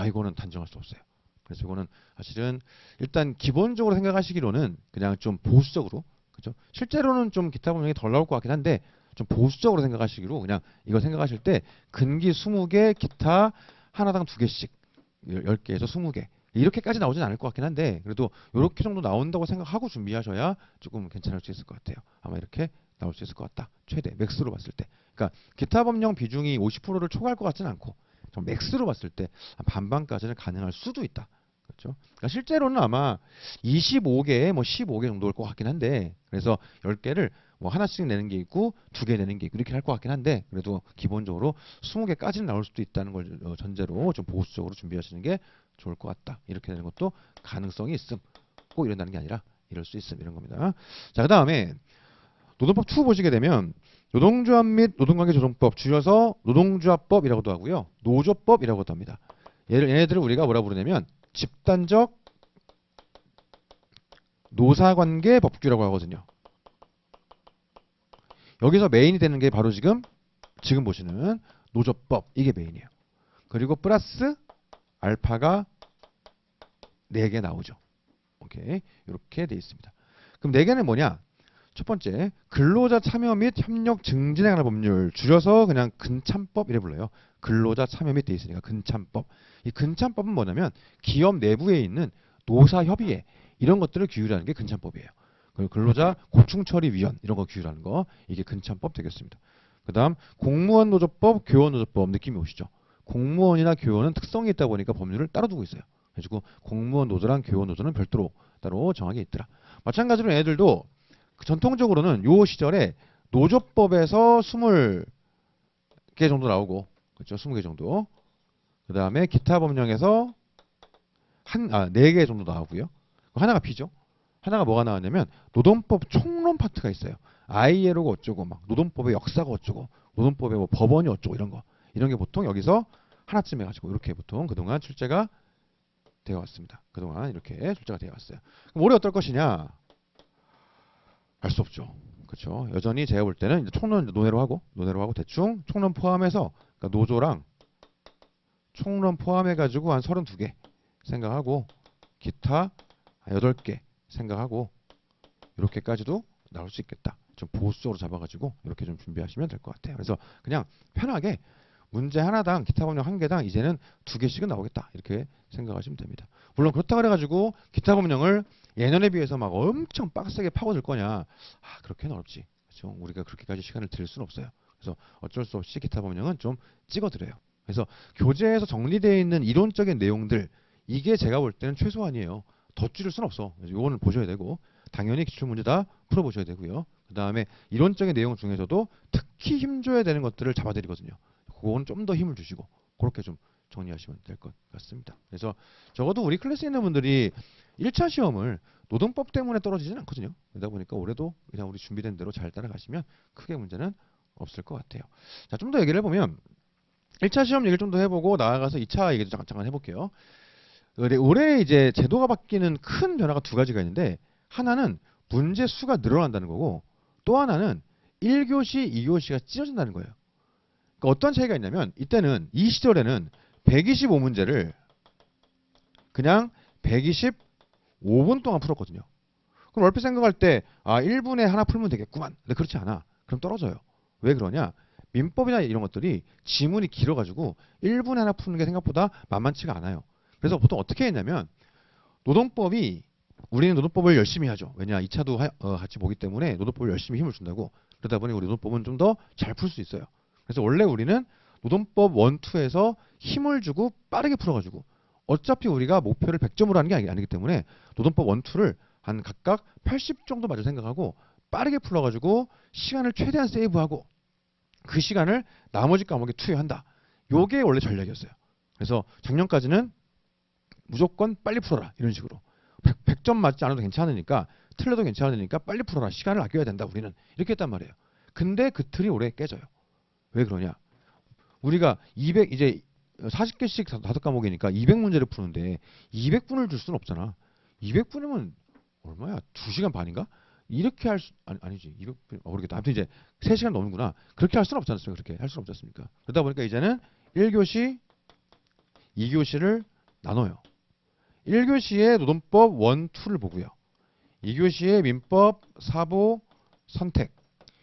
이거는 단정할 수 없어요. 그래서 이거는 사실은 일단 기본적으로 생각하시기로는 그냥 좀 보수적으로, 그죠? 실제로는 좀 기타 법령이 덜 나올 것 같긴 한데 좀 보수적으로 생각하시기로 그냥 이거 생각하실 때 근기 20개, 기타 하나당 2개씩 10개에서 20개 이렇게까지 나오진 않을 것 같긴 한데 그래도 이렇게 정도 나온다고 생각하고 준비하셔야 조금 괜찮을 수 있을 것 같아요. 아마 이렇게 나올 수 있을 것 같다. 최대 맥스로 봤을 때. 그러니까 기타 법령 비중이 50%를 초과할 것 같지는 않고 좀 맥스로 봤을 때 반반까지는 가능할 수도 있다. 그렇죠? 그러니까 실제로는 아마 25개에 뭐 15개 정도일 것 같긴 한데 그래서 10개를 뭐 하나씩 내는 게 있고 2개 내는 게 있고 이렇게 할 것 같긴 한데 그래도 기본적으로 20개까지는 나올 수도 있다는 걸 전제로 좀 보수적으로 준비하시는 게 좋을 것 같다. 이렇게 되는 것도 가능성이 있음. 꼭 이런다는 게 아니라 이럴 수 있음. 이런 겁니다. 자, 그 다음에 노동법 2 보시게 되면 노동조합 및 노동관계조정법 줄여서 노동조합법이라고도 하고요. 노조법이라고도 합니다. 얘네들을 우리가 뭐라 부르냐면 집단적 노사관계 법규라고 하거든요. 여기서 메인이 되는 게 바로 지금 보시는 노조법 이게 메인이에요. 그리고 플러스 알파가 4개 나오죠. 오케이. 이렇게 돼 있습니다. 그럼 4개는 뭐냐? 첫 번째, 근로자 참여 및 협력 증진에 관한 법률 줄여서 그냥 근참법 이래 불러요. 근로자 참여 및 돼 있으니까 근참법. 이 근참법은 뭐냐면 기업 내부에 있는 노사협의회 이런 것들을 규율하는 게 근참법이에요. 그리고 근로자 고충처리위원 이런 거 규율하는 거 이게 근참법 되겠습니다. 그 다음 공무원 노조법, 교원 노조법 느낌이 오시죠? 공무원이나 교원은 특성이 있다 보니까 법률을 따로 두고 있어요. 그래서 공무원 노조랑 교원 노조는 별도로 따로 정하게 있더라. 마찬가지로 얘네들도 전통적으로는 요 시절에 노조법에서 20개 정도 나오고 그렇죠? 20개 정도. 그 다음에 기타 법령에서 4개 정도 나오고요. 하나가 B죠. 하나가 뭐가 나왔냐면 노동법 총론 파트가 있어요. ILO가 어쩌고 막 노동법의 역사가 어쩌고 노동법의 뭐 법원이 어쩌고 이런 게 보통 여기서 하나쯤 해가지고 이렇게 보통 그동안 출제가 되어 왔습니다. 그동안 이렇게 출제가 되어 왔어요. 그럼 올해 어떨 것이냐? 알 수 없죠. 그렇죠. 여전히 제가 볼 때는 이제 총론 논외로 하고 대충 총론 포함해서 그러니까 노조랑 총론 포함해가지고 한 32개 생각하고 기타 8개 생각하고 이렇게까지도 나올 수 있겠다. 좀 보수적으로 잡아가지고 이렇게 좀 준비하시면 될 것 같아요. 그래서 그냥 편하게 문제 하나당 기타 법령 한 개당 이제는 2개씩은 나오겠다. 이렇게 생각하시면 됩니다. 물론 그렇다 그래가지고 기타 법령을 예년에 비해서 막 엄청 빡세게 파고들 거냐? 아, 그렇게는 어렵지. 그렇죠? 우리가 그렇게까지 시간을 들일 수는 없어요. 그래서 어쩔 수 없이 기타 법령은 좀 찍어드려요. 그래서 교재에서 정리되어 있는 이론적인 내용들 이게 제가 볼 때는 최소한이에요. 더 줄일 수는 없어. 그래서 이거는 보셔야 되고 당연히 기출문제 다 풀어보셔야 되고요. 그 다음에 이론적인 내용 중에서도 특히 힘줘야 되는 것들을 잡아드리거든요. 그건 좀 더 힘을 주시고 그렇게 좀 정리하시면 될 것 같습니다. 그래서 적어도 우리 클래스에 있는 분들이 1차 시험을 노동법 때문에 떨어지진 않거든요. 그러다 보니까 올해도 그냥 우리 준비된 대로 잘 따라가시면 크게 문제는 없을 것 같아요. 자, 좀 더 얘기를 해보면 1차 시험 얘기를 좀 더 해보고 나아가서 2차 얘기도 잠깐 해볼게요. 올해 이제 제도가 바뀌는 큰 변화가 두 가지가 있는데 하나는 문제 수가 늘어난다는 거고 또 하나는 1교시, 2교시가 찢어진다는 거예요. 그러니까 어떤 차이가 있냐면 이때는 이 시절에는 125문제를 그냥 125분 동안 풀었거든요. 그럼 얼핏 생각할 때 1분에 하나 풀면 되겠구만. 근데 그렇지 않아. 그럼 떨어져요. 왜 그러냐? 민법이나 이런 것들이 지문이 길어가지고 1분에 하나 푸는 게 생각보다 만만치가 않아요. 그래서 보통 어떻게 했냐면 우리는 노동법을 열심히 하죠. 왜냐? 2차도 같이 보기 때문에 노동법을 열심히 힘을 준다고. 그러다 보니 우리 노동법은 좀 더 잘 풀 수 있어요. 그래서 원래 우리는 노동법 1, 2에서 힘을 주고 빠르게 풀어가지고 어차피 우리가 목표를 100점으로 하는 게 아니기 때문에 노동법 1, 2를 한 각각 80 정도 맞을 생각하고 빠르게 풀어가지고 시간을 최대한 세이브하고 그 시간을 나머지 과목에 투여한다. 요게 원래 전략이었어요. 그래서 작년까지는 무조건 빨리 풀어라 이런 식으로 100점 맞지 않아도 괜찮으니까 틀려도 괜찮으니까 빨리 풀어라. 시간을 아껴야 된다. 우리는 이렇게 했단 말이에요. 근데 그 틀이 올해 깨져요. 왜 그러냐? 우리가 200 이제 40개씩 5과목이니까 200문제를 푸는데 200분을 줄 수는 없잖아. 200분이면 얼마야? 2시간 반인가? 이렇게 할 수 아니지. 200분 모르겠다. 아무튼 이제 3시간 넘는구나. 그렇게 할 수는 없지 않습니까? 그렇게 할 수는 없지 않습니까? 그러다 보니까 이제는 1교시, 2교시를 나눠요. 1교시에 노동법 1, 2를 보고요. 2교시에 민법, 사보, 선택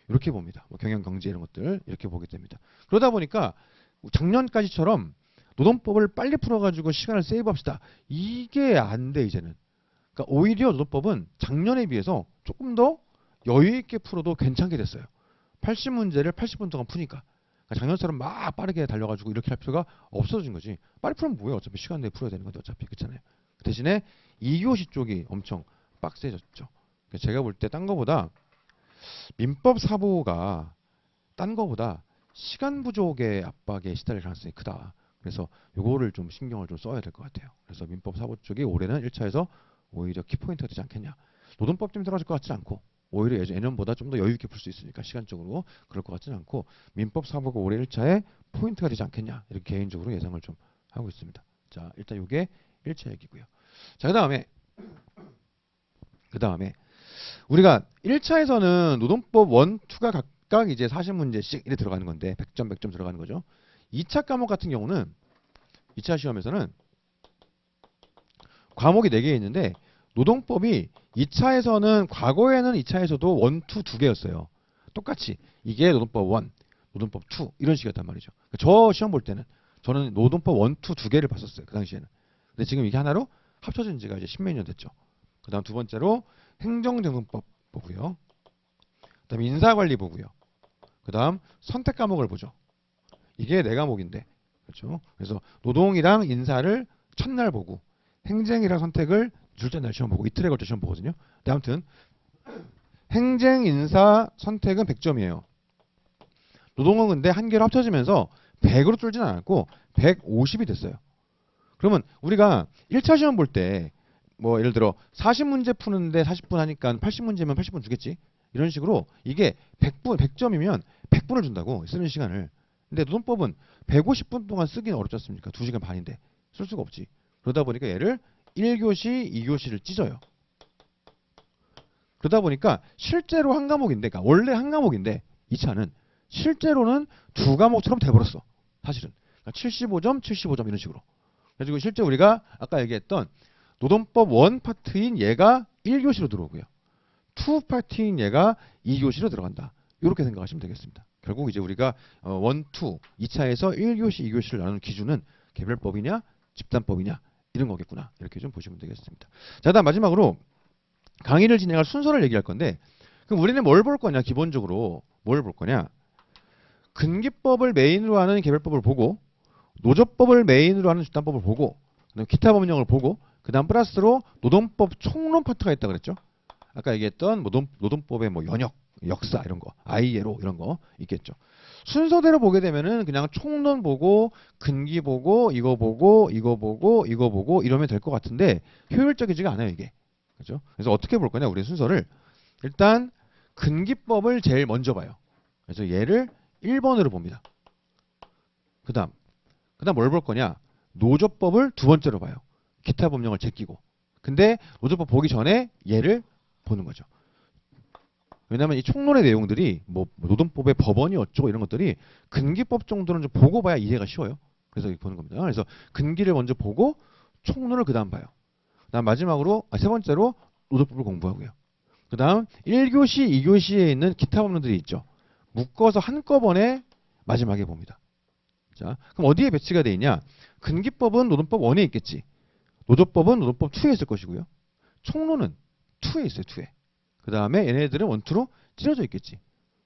이렇게 봅니다. 뭐 경영, 경제 이런 것들 이렇게 보게 됩니다. 그러다 보니까 작년까지처럼 노동법을 빨리 풀어가지고 시간을 세이브합시다. 이게 안 돼 이제는. 그러니까 오히려 노동법은 작년에 비해서 조금 더 여유 있게 풀어도 괜찮게 됐어요. 80문제를 80분 동안 푸니까. 그러니까 작년처럼 막 빠르게 달려가지고 이렇게 할 필요가 없어진 거지. 빨리 풀면 뭐예요? 어차피 시간 내에 풀어야 되는 건데 어차피 그렇잖아요. 대신에 2교시 쪽이 엄청 빡세졌죠. 제가 볼 때 딴 거보다 민법 사보가 딴 거보다 시간 부족의 압박에 시달릴 가능성이 크다. 그래서 요거를 좀 신경을 좀 써야 될 것 같아요. 그래서 민법 사보 쪽이 올해는 1차에서 오히려 키포인트가 되지 않겠냐. 노동법 좀 떨어질 것 같지 않고 오히려 예년보다 좀 더 여유 있게 풀 수 있으니까 시간적으로 그럴 것 같지는 않고 민법 사보가 올해 1차에 포인트가 되지 않겠냐. 이렇게 개인적으로 예상을 좀 하고 있습니다. 자, 일단 요게 1차 얘기고요. 자, 그다음에 우리가 1차에서는 노동법 1, 2가 각각 이제 40문제씩 이렇게 들어가는 건데 100점, 100점 들어가는 거죠. 2차 과목 같은 경우는 2차 시험에서는 과목이 4개 있는데 노동법이 2차에서는 과거에는 2차에서도 1, 2, 2개였어요. 똑같이 이게 노동법 1, 노동법 2 이런 식이었단 말이죠. 저 시험 볼 때는 저는 노동법 1, 2 2개를 봤었어요. 그 당시에는. 근데 지금 이게 하나로 합쳐진 지가 이제 10몇 년 됐죠. 그 다음 두 번째로 행정정보법 보고요. 그 다음 인사관리 보고요. 그 다음 선택 과목을 보죠. 이게 4과목인데 그렇죠. 그래서 노동이랑 인사를 첫날 보고 행정이랑 선택을 둘째 날 시험 보고 이틀에 걸쳐 시험 보거든요. 근데 아무튼 행정, 인사, 선택은 100점이에요. 노동은 근데 한 개로 합쳐지면서 100으로 줄지는 않았고 150이 됐어요. 그러면 우리가 1차 시험 볼 때 뭐 예를 들어 40문제 푸는데 40분 하니까 80문제면 80분 주겠지. 이런 식으로 이게 100점이면 100분을 준다고 쓰는 시간을. 근데 노동법은 150분 동안 쓰기는 어렵지 않습니까? 2시간 반인데 쓸 수가 없지. 그러다 보니까 얘를 1교시, 2교시를 찢어요. 그러다 보니까 실제로 한 과목인데, 그러니까 원래 한 과목인데 2차는 실제로는 두 과목처럼 돼버렸어. 사실은. 그러니까 75점, 75점 이런 식으로. 그래가지고 실제 우리가 아까 얘기했던 노동법 1 파트인 얘가 1교시로 들어오고요. 2 파트인 얘가 2교시로 들어간다. 이렇게 생각하시면 되겠습니다. 결국 이제 우리가 1, 2, 2차에서 1교시, 2교시를 나누는 기준은 개별법이냐, 집단법이냐 이런 거겠구나. 이렇게 좀 보시면 되겠습니다. 자, 다음 마지막으로 강의를 진행할 순서를 얘기할 건데, 그럼 우리는 뭘 볼 거냐? 기본적으로 뭘 볼 거냐? 근기법을 메인으로 하는 개별법을 보고, 노조법을 메인으로 하는 집단법을 보고, 기타 법령을 보고, 그 다음 플러스로 노동법 총론 파트가 있다고 그랬죠? 아까 얘기했던 노동법의 뭐 연역, 역사 이런 거, ILO 이런 거 있겠죠. 순서대로 보게 되면은 그냥 총론 보고, 근기 보고, 이거 보고, 이거 보고, 이거 보고 이러면 될 것 같은데 효율적이지가 않아요, 이게. 그죠? 그래서 어떻게 볼 거냐, 우리 순서를. 일단 근기법을 제일 먼저 봐요. 그래서 얘를 1번으로 봅니다. 그 다음 뭘 볼 거냐? 노조법을 두 번째로 봐요. 기타 법령을 제끼고. 근데 노조법 보기 전에 얘를 보는 거죠. 왜냐하면 이 총론의 내용들이 뭐 노동법의 법원이 어쩌고 이런 것들이 근기법 정도는 좀 보고 봐야 이해가 쉬워요. 그래서 이렇게 보는 겁니다. 그래서 근기를 먼저 보고 총론을 그 다음 봐요. 그 다음 마지막으로 세 번째로 노조법을 공부하고요. 그 다음 1교시, 2교시에 있는 기타 법령들이 있죠. 묶어서 한꺼번에 마지막에 봅니다. 자, 그럼 어디에 배치가 돼 있냐? 근기법은 노동법 1에 있겠지. 노조법은 노동법 2에 있을 것이고요. 총론은 2에 있어요. 2에. 그 다음에 얘네들은 1, 2로 찢어져 있겠지.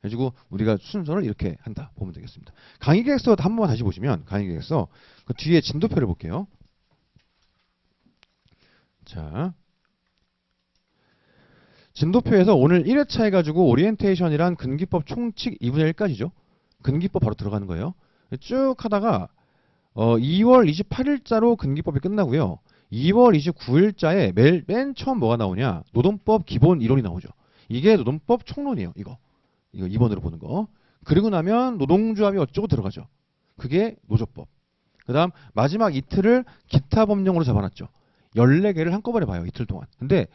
그래가지고 우리가 순서를 이렇게 한다 보면 되겠습니다. 강의 계획서 한 번만 다시 보시면 강의 계획서 그 뒤에 진도표를 볼게요. 자, 진도표에서 오늘 1회차 해가지고 오리엔테이션이란 근기법 총칙 2분의 1까지죠. 근기법 바로 들어가는 거예요. 쭉 하다가 2월 28일자로 근기법이 끝나고요. 2월 29일자에 맨 처음 뭐가 나오냐? 노동법 기본 이론이 나오죠. 이게 노동법 총론이에요. 이거 2번으로 보는 거. 그리고 나면 노동조합이 어쩌고 들어가죠. 그게 노조법. 그 다음 마지막 이틀을 기타 법령으로 잡아놨죠. 14개를 한꺼번에 봐요. 이틀 동안. 근데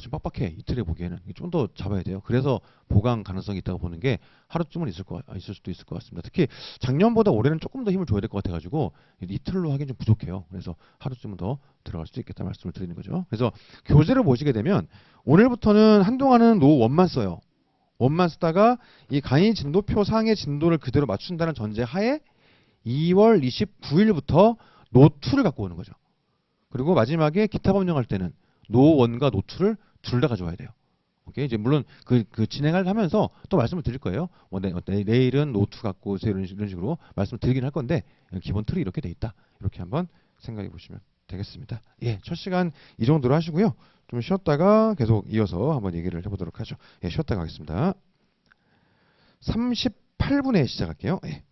좀 빡빡해. 이틀에 보기에는 좀 더 잡아야 돼요. 그래서 보강 가능성이 있다고 보는 게 하루쯤은 있을 수도 있을 것 같습니다. 특히 작년보다 올해는 조금 더 힘을 줘야 될 것 같아가지고 이틀로 하기엔 좀 부족해요. 그래서 하루쯤은 더 들어갈 수도 있겠다 말씀을 드리는 거죠. 그래서 교재를 보시게 되면 오늘부터는 한동안은 노1만 써요. 원만 쓰다가 이 강의 진도표 상의 진도를 그대로 맞춘다는 전제 하에 2월 29일부터 노2를 갖고 오는 거죠. 그리고 마지막에 기타 법령 할 때는 노1과 노2를 둘 다 가져와야 돼요. 오케이? 이제 물론 그 진행을 하면서 또 말씀을 드릴 거예요. 내일은 노2 갖고 오세요. 이런 식으로 말씀을 드리긴 할 건데 기본 틀이 이렇게 돼 있다. 이렇게 한번 생각해 보시면 되겠습니다. 예, 첫 시간 이 정도로 하시고요. 좀 쉬었다가 계속 이어서 한번 얘기를 해보도록 하죠. 예, 쉬었다가 하겠습니다. 38분에 시작할게요. 예.